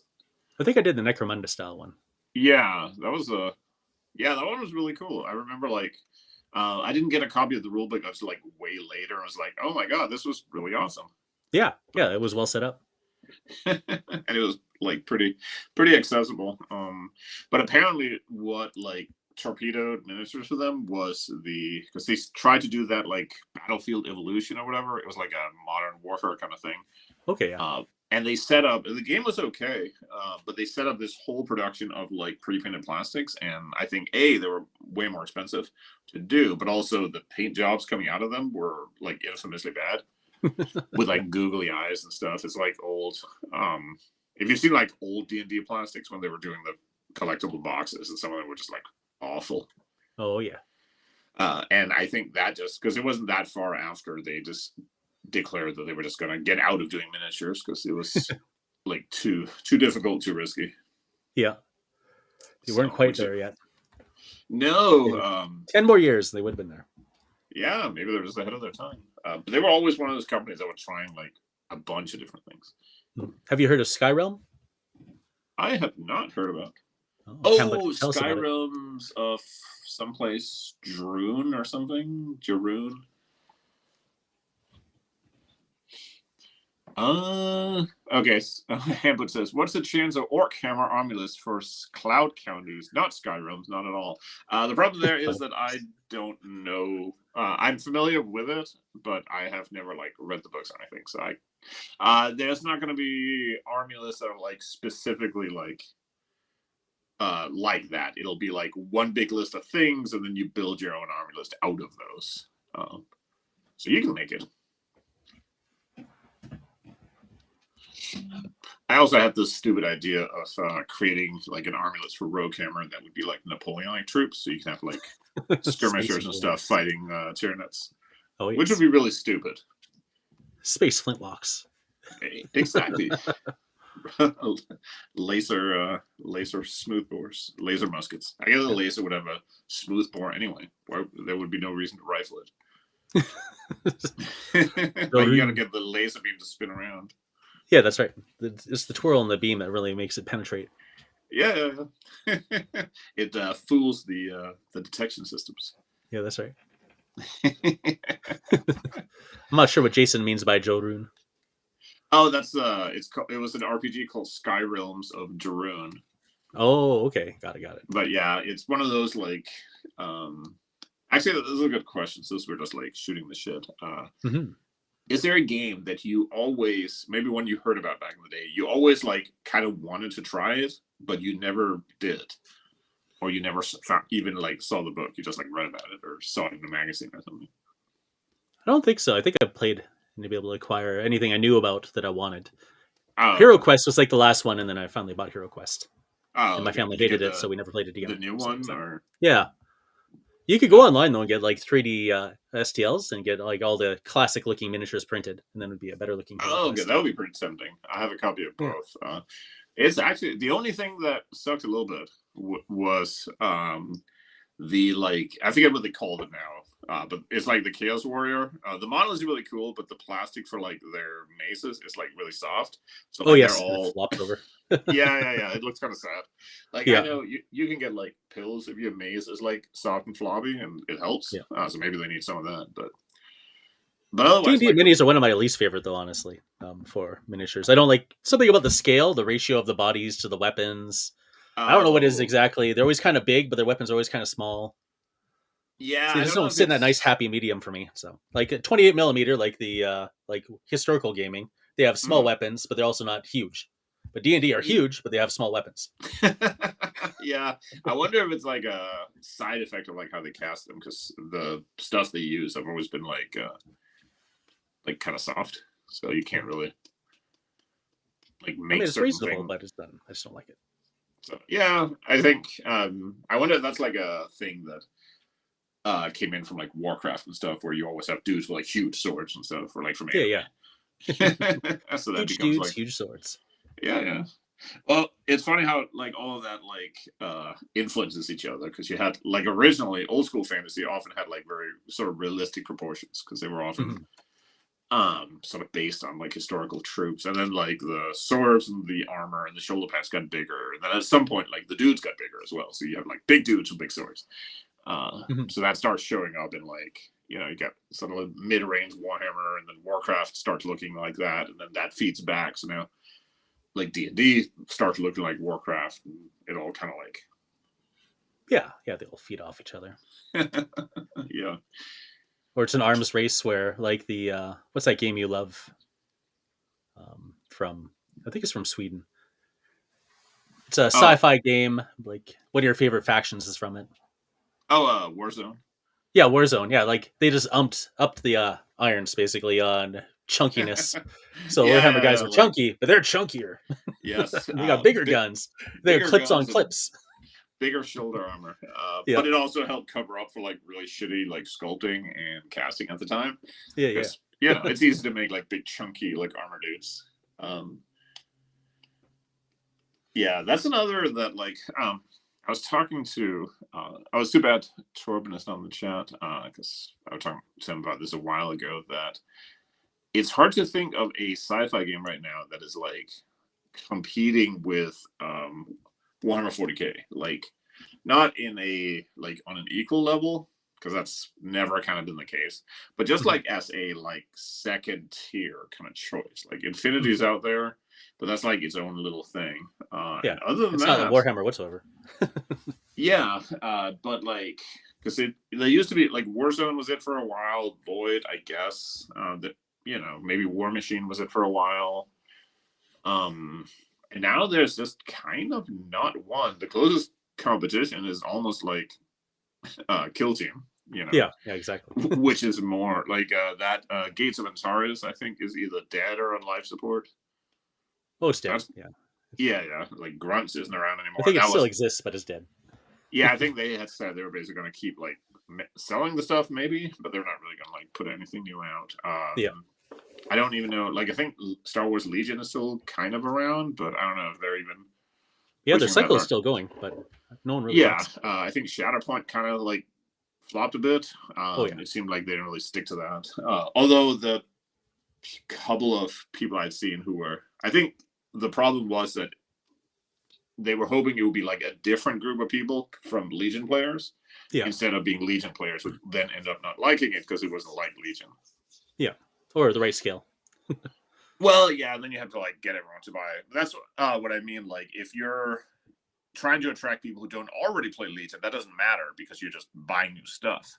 I think I did the Necromunda style one. Yeah, that one was really cool. I remember like. I didn't get a copy of the rulebook until like way later. I was like, "Oh my god, this was really awesome!" Yeah, it was well set up, and it was like pretty accessible. But apparently, what like torpedoed miniatures for them was because they tried to do that like Battlefield Evolution or whatever. It was like a modern warfare kind of thing. Okay, yeah. And they set up the game was okay, but they set up this whole production of like pre-painted plastics, and I think they were way more expensive to do, but also the paint jobs coming out of them were like infamously bad with like googly eyes and stuff. It's like old. If you've seen like old D&D plastics when they were doing the collectible boxes, and some of them were just like awful. Oh yeah. And I think that just because it wasn't that far after they just declared that they were just going to get out of doing miniatures because it was like too difficult, too risky. Yeah, they weren't quite there yet. No, Maybe 10 more years, they would have been there. Yeah, maybe they're just ahead of their time. But they were always one of those companies that were trying like a bunch of different things. Have you heard of Skyrealm? I have not heard about. Hambut, tell us about it. Skyrim's of someplace Droon or something. Jaroon. Okay. Hambut says, "What's the chance of Orc Hammer Armulus for Cloud Counties? Not Skyrim's, not at all. The problem there is that I don't know. I'm familiar with it, but I have never like read the books or anything. So there's not going to be Armulus that are like specifically like that. It'll be like one big list of things, and then you build your own army list out of those. So you can make it." I also had this stupid idea of creating like an army list for Rogue Hammer that would be like Napoleonic troops, so you can have like skirmishers and stuff fighting Tyranids, which would be really stupid. Space flintlocks. Exactly. laser smoothbores, laser muskets. I guess a laser would have a smooth bore anyway. There would be no reason to rifle it. But you gotta get the laser beam to spin around. Yeah, that's right. It's the twirl and the beam that really makes it penetrate. Yeah. It fools the detection systems. Yeah, that's right. I'm not sure what Jason means by Jorun. Oh, that's it was an RPG called Sky Realms of Jaroon. Oh, okay, got it. But yeah, it's one of those like actually this is a good question since we're just like shooting the shit. Is there a game that you always, maybe one you heard about back in the day, you always like kind of wanted to try it, but you never did, or you never even like saw the book? You just like read about it or saw it in a magazine or something. I don't think so. I think I played to be able to acquire anything I knew about that I wanted. Hero Quest was like the last one, and then I finally bought Hero Quest. And my family hated it, so we never played it together. The new one, or yeah. You could go online though and get like 3D STLs and get like all the classic looking miniatures printed, and then it would be a better looking. Oh, okay, that would be pretty tempting. I have a copy of both. Yeah. It's actually the only thing that sucked a little bit was the like, I forget what they called it now, but it's like the Chaos Warrior. The model is really cool, but the plastic for like their maces is like really soft. So like, they're all flopped over. yeah. It looks kind of sad. Like I know you can get like pills if your maze is like soft and floppy, and it helps. Yeah. So maybe they need some of that, but otherwise, D&D minis are one of my least favorite though, honestly. For miniatures, I don't like something about the scale, the ratio of the bodies to the weapons. I don't know what it is exactly. They're always kind of big, but their weapons are always kind of small. Yeah, so they just don't sit in that nice happy medium for me. So like a 28 millimeter, like the like historical gaming, they have small weapons, but they're also not huge. But D&D are huge, but they have small weapons. Yeah, I wonder if it's like a side effect of like how they cast them, because the stuff they use have always been like kind of soft, so you can't really like make. It's reasonable, but it's done. I just don't like it. So yeah, I think I wonder if that's like a thing that came in from like Warcraft and stuff, where you always have dudes with like huge swords and stuff, or like from anime. Yeah. So that huge becomes dudes, like huge swords. Yeah. Well, it's funny how like all of that like influences each other, because you had like originally old school fantasy often had like very sort of realistic proportions, because they were often sort of based on like historical troops, and then like the swords and the armor and the shoulder pads got bigger, and then at some point like the dudes got bigger as well, so you have like big dudes with big swords. So that starts showing up in like, you know, you got sort of mid-range Warhammer, and then Warcraft starts looking like that, and then that feeds back. So now like D&D starts looking like Warcraft, and it all kind of like they all feed off each other. Yeah. Or it's an arms race where like the what's that game you love from, I think it's from Sweden. It's a sci-fi game. Like, what are your favorite factions is from it? Warzone. Yeah, Warzone. Yeah, like they just upped the irons basically on chunkiness. So Warhammer guys are chunky, but they're chunkier. Yes. They got bigger guns. They have clips on clips. bigger shoulder armor. Yeah. But it also helped cover up for like really shitty like sculpting and casting at the time. Yeah. Because it's easy to make like big chunky like armor dudes. Yeah, that's another that like I was talking to I was too bad Torben is not on the chat because I was talking to him about this a while ago, that it's hard to think of a sci-fi game right now that is like competing with Warhammer 40k, like not in a like on an equal level, because that's never kind of been the case, but just like as a like second tier kind of choice. Like Infinity's out there, but that's like its own little thing. Yeah. And other than It's that, not a Warhammer whatsoever. yeah, but like because they used to be like Warzone was it for a while, Void, I guess. That maybe War Machine was it for a while. And now there's just kind of not one. The closest competition is almost like Kill Team, Yeah, exactly. which is more like that Gates of Antares, I think, is either dead or on life support. Oh, it's dead. Yeah. Like Grunts isn't around anymore. I think it still exists, but it's dead. Yeah, I think they had said they were basically going to keep like selling the stuff, maybe, but they're not really going to like put anything new out. I don't even know. Like, I think Star Wars Legion is still kind of around, but I don't know if they're even. Yeah, their cycle is still going, but no one really. Yeah, I think Shatterpoint kind of like flopped a bit. It seemed like they didn't really stick to that. Although the couple of people I'd seen who were, I think the problem was that they were hoping it would be like a different group of people from Legion players instead of being Legion players who then end up not liking it because it wasn't like Legion. Yeah, or the right scale. Well, yeah, and then you have to like get everyone to buy it. That's what I mean. Like, if you're trying to attract people who don't already play Legion, that doesn't matter because you're just buying new stuff.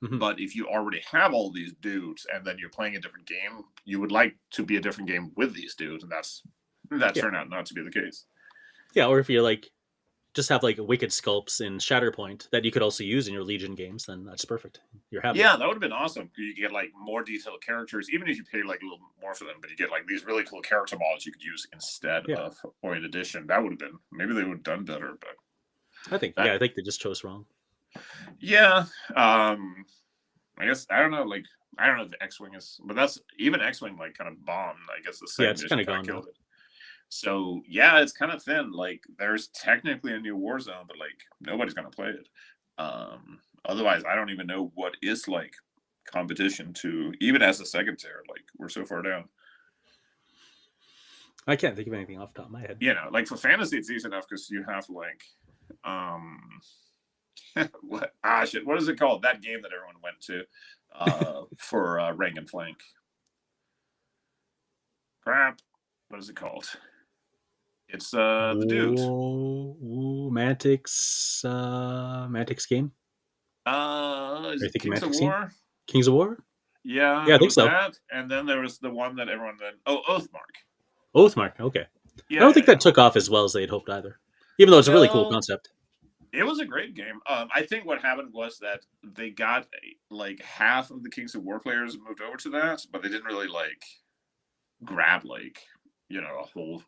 Mm-hmm. But if you already have all these dudes and then you're playing a different game, you would like to be a different game with these dudes, and that turned out not to be the case. Yeah, or if you like just have like wicked sculpts in Shatterpoint that you could also use in your Legion games, then that's perfect. You're happy. Yeah, that would have been awesome. You get like more detailed characters, even if you pay like a little more for them, but you get like these really cool character models you could use instead of or in addition. That would have been, maybe they would have done better, but I think they just chose wrong. Yeah. I guess I don't know if X-Wing is, but that's even X-Wing like kind of bombed. I guess the same it's kind of gone. Killed it. So yeah, it's kind of thin. Like there's technically a new Warzone, but like nobody's gonna play it. Otherwise, I don't even know what is like competition to, even as a second tier. Like we're so far down. I can't think of anything off the top of my head. Like for fantasy, it's easy enough because you have like what is it called? That game that everyone went to for rank and flank. Crap. What is it called? It's the dude. Mantix game. Is it Kings of War? Kings of War? Yeah, I think so. That, and then there was the one that everyone then. Oh, Oathmark. Oathmark. Okay. Yeah, I don't think that took off as well as they'd hoped either. Even though it's a really cool concept. It was a great game. I think what happened was that they got like half of the Kings of War players moved over to that, but they didn't really like grab like a whole.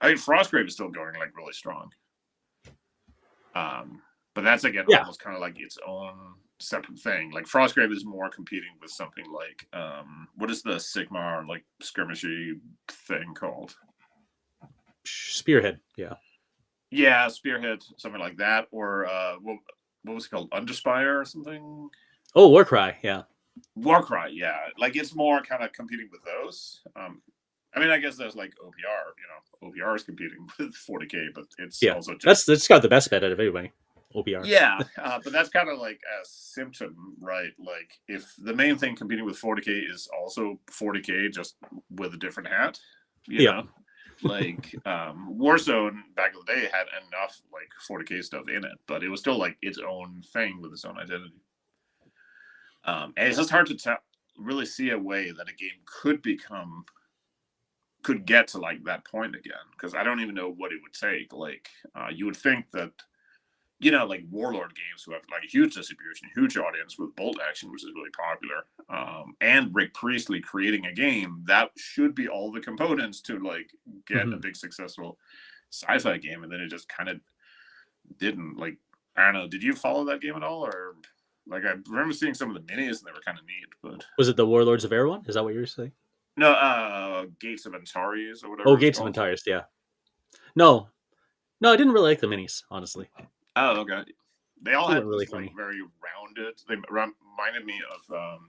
I mean, Frostgrave is still going like really strong. But that's again almost kind of like its own separate thing. Like Frostgrave is more competing with something like what is the Sigmar like skirmishy thing called? Spearhead. Yeah, Spearhead, something like that, or what was it called? Underspire or something? Oh, Warcry, yeah. Warcry, yeah. Like it's more kind of competing with those. I mean, I guess there's like OPR. OPR is competing with 40k, but it's also just it's got the best bet out of everybody. OPR. Yeah, but that's kind of like a symptom, right? Like if the main thing competing with 40k is also 40k, just with a different hat, you know. Like Warzone back in the day had enough like 40k stuff in it, but it was still like its own thing with its own identity. And it's just hard to really see a way that a game could get to like that point again, because I don't even know what it would take. Like you would think that like Warlord games who have like a huge distribution, huge audience with bolt action, which is really popular, and Rick Priestley creating a game that should be all the components to like get a big successful sci-fi game, and then it just kind of didn't. Like I don't know. Did you follow that game at all, or like I remember seeing some of the minis and they were kind of neat, but Was it the Warlords of Air one? Is that what you were saying? no, Gates of Antares or whatever Oh, it's Gates of called. Antares. Yeah. No, no, I didn't really like the minis, honestly. Oh, okay. They all They had weren't really this for like me. very rounded. They reminded me of.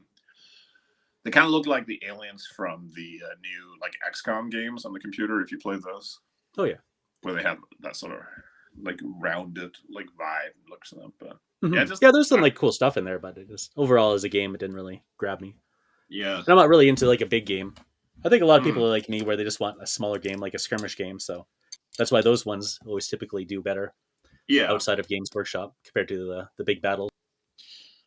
They kind of look like the aliens from the new like XCOM games on the computer. If you played those, Oh yeah. where they have that sort of like rounded like vibe looks to them. But yeah, Mm-hmm. just Yeah, there's some like cool stuff in there, but it just overall as a game, it didn't really grab me. yeah. And I'm not really into like a big game. I think a lot of people Mm, are like me, where they just want a smaller game, like a skirmish game. So that's why those ones always typically do better yeah. outside of Games Workshop compared to the big battles.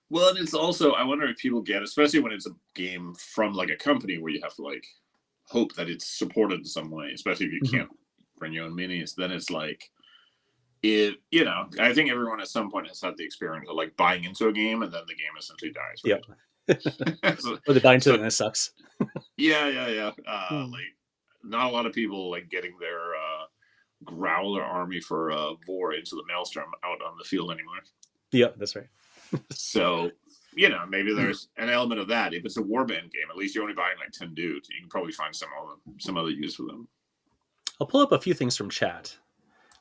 Well, and it's also I wonder if people get, especially when it's a game from like a company where you have to like hope that it's supported in some way, especially if you Mm-hmm. can't bring your own minis. Then it's like it. You know, I think everyone at some point has had the experience of like buying into a game and then the game essentially dies, Yep. right? so, Or they buy into it so and it sucks. yeah. Hmm. Like not a lot of people like getting their growler army for Vor into the Maelstrom out on the field anymore. Yep, that's right. So, you know, maybe there's an element of that. If it's a warband game, at least you're only buying like 10 dudes. You can probably find some other use for them. I'll pull up a few things from chat.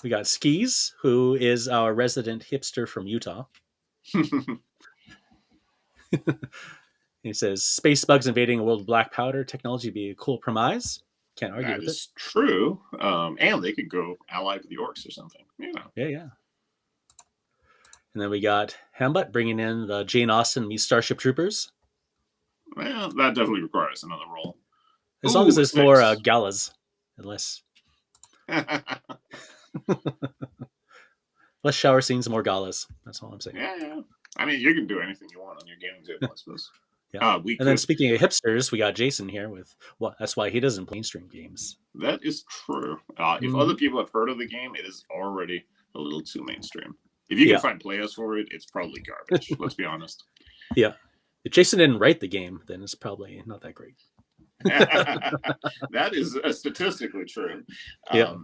We got Skis, who is our resident hipster from Utah. He says, "Space bugs invading a world of black powder. Technology would be a cool premise." Can't argue That with it. is true. And they could go allied with the orcs or something. You know. Yeah, yeah. And then we got Hambut bringing in the Jane Austen meets Starship Troopers. Well, that definitely requires another role. As long as Ooh, a there's more 6. galas, and less shower scenes, more galas. That's all I'm saying. Yeah. I mean, you can do anything you want on your gaming table, I suppose. Yeah. We And then could. speaking of hipsters, we got Jason here with that's why he doesn't play mainstream games. That is true. If Mm-hmm. other people have heard of the game, it is already a little too mainstream. If you can find players for it, it's probably garbage. Let's be honest. Yeah. If Jason didn't write the game, then it's probably not that great. That is statistically true. Yeah.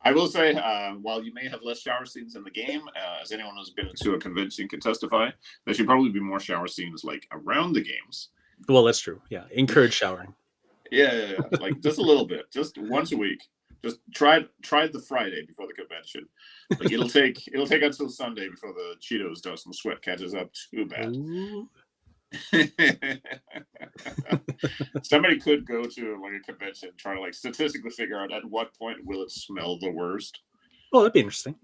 I will say, while you may have less shower scenes in the game, as anyone who's been to a convention can testify, there should probably be more shower scenes like around the games. Well, that's true. Yeah. Encourage showering. Yeah. Like just a little bit, just once a week. Just try the Friday before the convention. Like it'll take until Sunday before the Cheetos dust and sweat catches up too bad. Somebody could go to like a convention, try to like statistically figure out at what point will it smell the worst. Oh, that'd be interesting.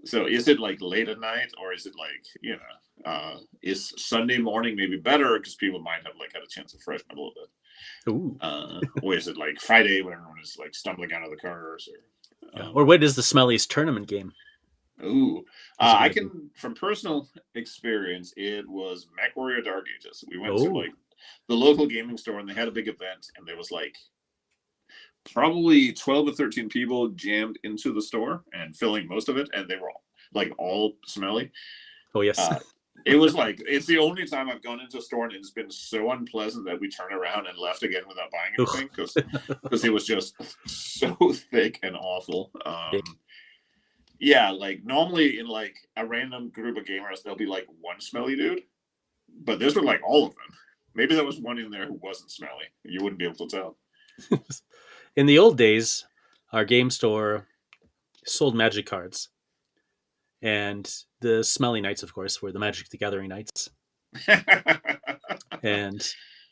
So is it like late at night, or is it like is Sunday morning maybe better because people might have like had a chance to freshen up a little bit? Ooh. Or is it like Friday when everyone is like stumbling out of the cars? Or what is the smelliest tournament game? Ooh, I can from personal experience. It was MechWarrior Dark Ages. We went to like the local gaming store, and they had a big event, and there was like probably 12 or 13 people jammed into the store and filling most of it, and they were all smelly. Oh yes. It was like it's the only time I've gone into a store and it's been so unpleasant that we turned around and left again without buying anything because it was just so thick and awful. Yeah, like normally in like a random group of gamers, there'll be like one smelly dude, but this was like all of them. Maybe there was one in there who wasn't smelly. You wouldn't be able to tell. In the old days, our game store sold Magic cards. And the smelly nights, of course, were the Magic the Gathering nights. And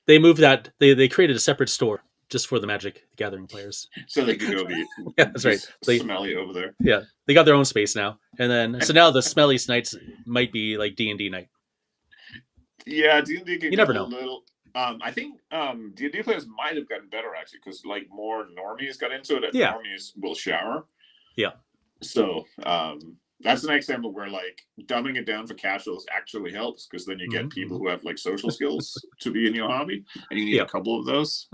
they moved that. They created a separate store just for the Magic the Gathering players. So they could go be yeah, that's right. Smelly over there. Yeah, they got their own space now. And then so now the smelliest nights might be like D&D night. Yeah, D&D can you never know. Little. I think D&D players might have gotten better actually because like more normies got into it. And normies will shower. Yeah. So that's an example where like dumbing it down for casuals actually helps because then you get people who have like social skills to be in your hobby, and you need a couple of those.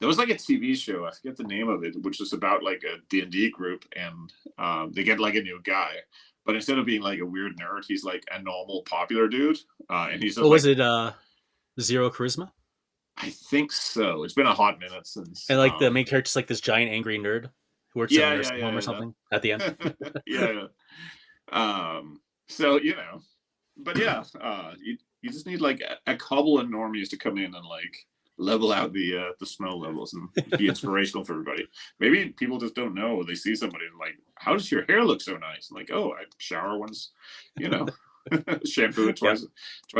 There was like a TV show, I forget the name of it, which is about like a D&D group, and they get like a new guy, but instead of being like a weird nerd, he's like a normal popular dude, and he's. Was it Zero Charisma? I think so. It's been a hot minute since. And like the main character's like this giant angry nerd who works in a nursing home or something at the end. Yeah. So but yeah, you just need like a couple of normies to come in and like level out the snow levels and be inspirational for everybody. Maybe people just don't know. They see somebody and like, how does your hair look so nice? And like, oh, I shower once, shampoo it twice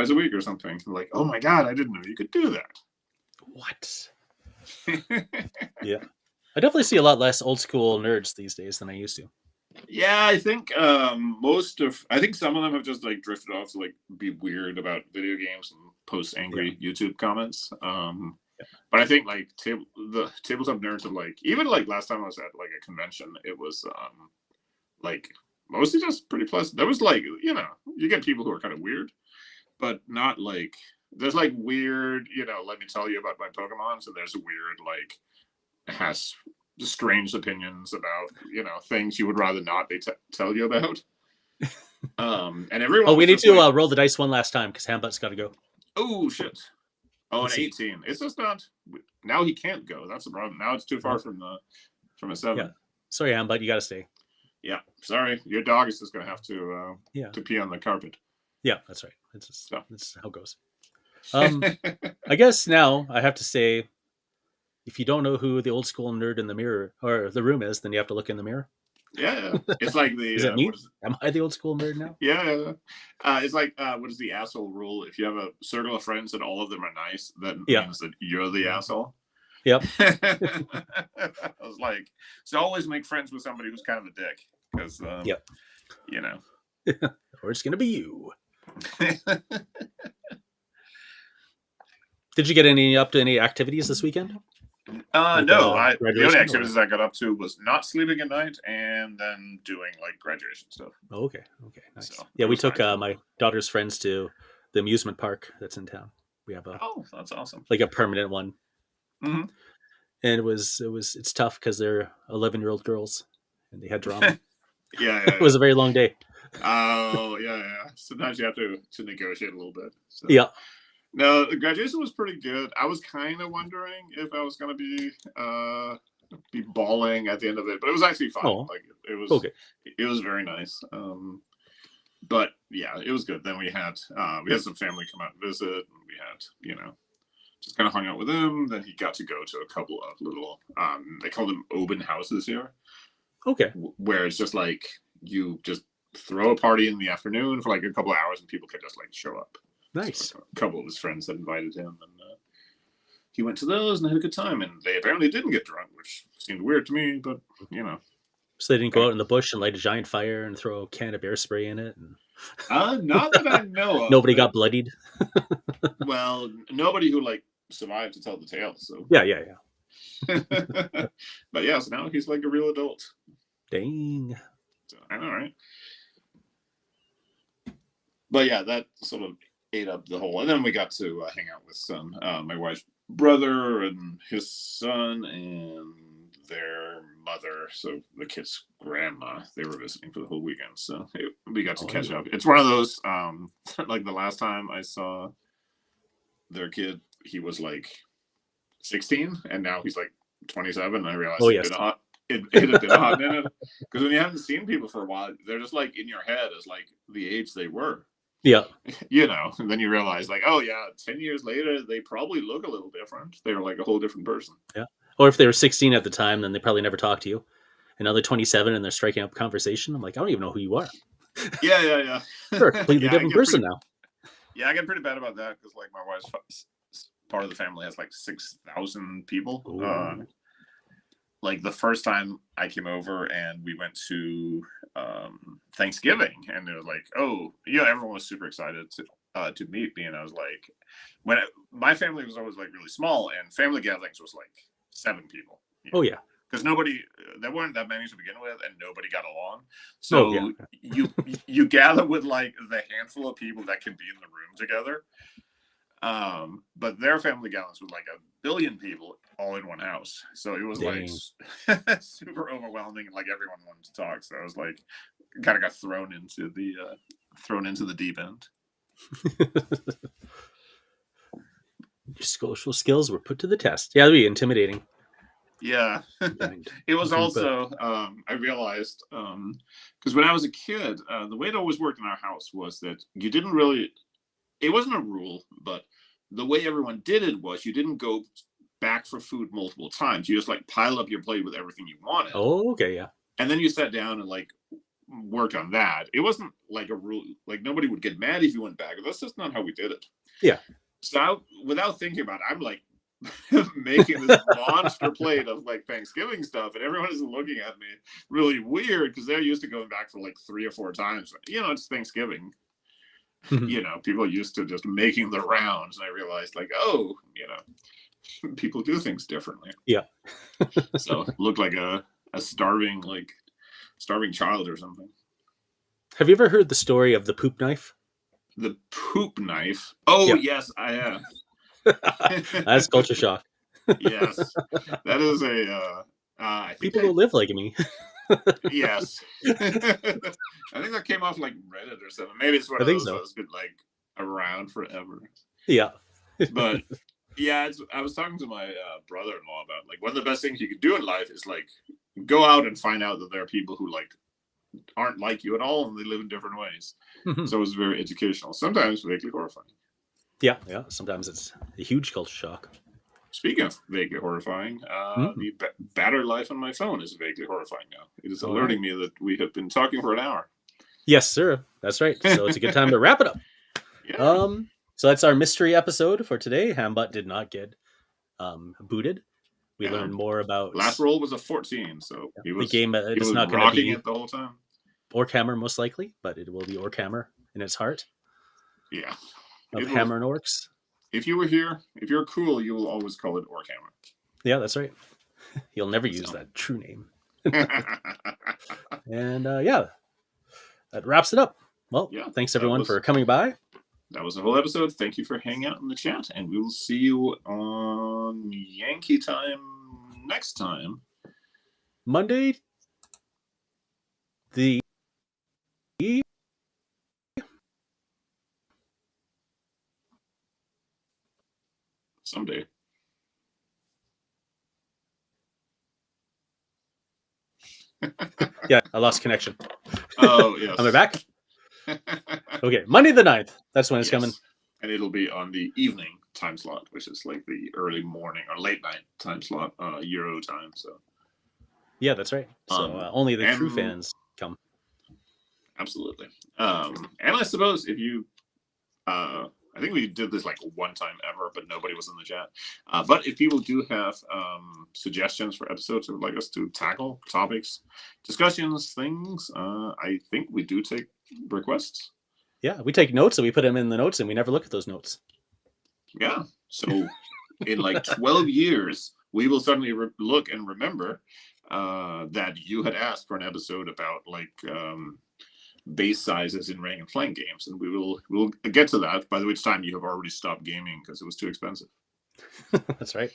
a week or something. Like, oh my god, I didn't know you could do that. What? Yeah, I definitely see a lot less old school nerds these days than I used to. Yeah, I think I think some of them have just like drifted off to like be weird about video games and post angry YouTube comments. But I think like the tabletop nerds have like, even like last time I was at like a convention, it was like mostly just pretty pleasant. There was like, you get people who are kind of weird, but not like, there's like weird, let me tell you about my Pokemon. So there's weird like has strange opinions about things you would rather not they tell you about. And everyone. Oh, we need to roll the dice one last time because Hambut's got to go. Oh shit! Oh, Let's an 18. It's just not. Now he can't go. That's the problem. Now it's too far from a 7. Yeah. Sorry, Hambut, you got to stay. Yeah, sorry. Your dog is just gonna have to pee on the carpet. Yeah, that's right. That's how it goes. I guess now I have to say, if you don't know who the old school nerd in the mirror or the room is, then you have to look in the mirror. Yeah. It's like the. Is it me? Am I the old school nerd now? Yeah. It's like what is the asshole rule? If you have a circle of friends and all of them are nice, that means that you're the asshole. Yep. I was like, so always make friends with somebody who's kind of a dick, because or it's gonna be you. Did you get up to any activities this weekend? No. The only activities I got up to was not sleeping at night and then doing like graduation stuff. Oh, okay, nice. So, we took my daughter's friends to the amusement park that's in town. We have that's awesome, like a permanent one. Mm-hmm. And it's tough because they're 11-year-old girls and they had drama. Yeah. It was a very long day. Oh yeah. Sometimes you have to negotiate a little bit. So. Yeah. No, the graduation was pretty good. I was kind of wondering if I was going to be bawling at the end of it, but it was actually fun. Oh. Like it was okay. It was very nice. But yeah, it was good. Then we had some family come out and visit, and we had just kind of hung out with him. Then he got to go to a couple of little they call them open houses here. Okay. Where it's just like you just throw a party in the afternoon for like a couple of hours, and people can just like show up. Nice. So a couple of his friends had invited him, and he went to those and had a good time. And they apparently didn't get drunk, which seemed weird to me, but So they didn't go out in the bush and light a giant fire and throw a can of bear spray in it? Not that I know of. Nobody got bloodied? Well, nobody who like survived to tell the tale. So yeah. But yeah, so now he's like a real adult. Dang. So, I know, right? But yeah, that sort of ate up the whole. And then we got to hang out with my wife's brother and his son and their mother. So the kid's grandma, they were visiting for the whole weekend. So we got to catch up. It's one of those, like the last time I saw their kid, he was like 16 and now he's like 27. And I realized it had been a hot minute, because when you haven't seen people for a while, they're just like in your head as like the age they were. Yeah. And then you realize like, oh yeah, 10 years later, they probably look a little different. They were like a whole different person. Yeah. Or if they were 16 at the time, then they probably never talked to you. And now they're 27 and they're striking up conversation. I'm like, I don't even know who you are. Yeah. Sure, completely different person now. Yeah, I get pretty bad about that because like my wife's part of the family has like 6,000 people. Like the first time I came over and we went to Thanksgiving, and it was like, everyone was super excited to meet me, and I was like, my family was always like really small, and family gatherings was like 7 people. Oh yeah, because there weren't that many to begin with, and nobody got along. So you gather with like the handful of people that can be in the room together. But their family gatherings with like 1 billion people all in one house. So it was like super overwhelming, and like everyone wanted to talk. So I was like, kind of got thrown into the deep end. Your social skills were put to the test. Yeah, it'd be intimidating. Yeah. It was also I realized because when I was a kid, the way it always worked in our house was that you didn't really, it wasn't a rule, but the way everyone did it was you didn't go back for food multiple times. You just like pile up your plate with everything you wanted, Oh, okay, yeah. and then you sat down and like worked on that. It wasn't like a rule, like nobody would get mad if you went back. That's just not how we did it. Yeah. So without thinking about it, I'm like making this monster plate of like Thanksgiving stuff, and everyone is looking at me really weird because they're used to going back for like 3 or 4 times. You know, it's Thanksgiving. You know, people used to just making the rounds, and I realized like, oh, you know, people do things differently. Yeah. So it looked like a starving child or something. Have you ever heard the story of the poop knife? The poop knife. Oh, Yeah. yes, I have. That's culture shock. Yes, that is a. I think People don't live like me. Yes, I think that came off like Reddit or something. Maybe it's one of those that's been like around forever. Yeah, but yeah, I was talking to my brother-in-law about like one of the best things you could do in life is like go out and find out that there are people who like aren't like you at all and they live in different ways. So it's very educational, sometimes vaguely horrifying. Yeah. Sometimes it's a huge culture shock. Speaking of vaguely horrifying, the battery life on my phone is vaguely horrifying now. It is alerting me that we have been talking for an hour. Yes, sir. That's right. So it's a good time to wrap it up. Yeah. So that's our mystery episode for today. Hambut did not get booted. We learned more about... Last roll was a 14, so he was, the game is not going to be it the whole time. Orkhammer, most likely, but it will be Orkhammer in its heart. Yeah. Of Hammer and Orcs. If you were here, if you're cool, you will always call it Orkhammer. Yeah, that's right. You'll never use that true name. And yeah, that wraps it up. Well, thanks everyone for coming by. That was the whole episode. Thank you for hanging out in the chat, and we will see you on Yankee time next time. Monday, the someday. Yeah, I lost connection. Oh, yes. Am I back? Okay, Monday the 9th. That's when it's coming. And it'll be on the evening time slot, which is like the early morning or late night time slot, Euro time. So yeah, that's right. So only the true fans come. Absolutely. And I suppose if you, I think we did this like one time ever, but nobody was in the chat. But if people do have suggestions for episodes they would like us to tackle, topics, discussions, things, I think we do take requests. Yeah, we take notes and we put them in the notes and we never look at those notes. Yeah. So in like 12 years, we will suddenly look and remember that you had asked for an episode about like base sizes in rank and flank games, and we'll get to that, by which time you have already stopped gaming because it was too expensive. That's right.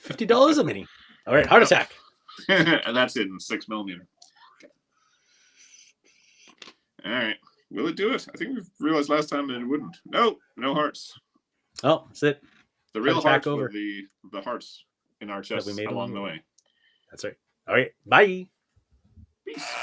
$50 a mini. All right, heart attack. And that's in 6mm. Okay. All right. Will it do it? I think we've realized last time that it wouldn't. No hearts. Oh, that's it. The real hearts were the hearts in our chests along the way. That's right. All right. Bye. Peace.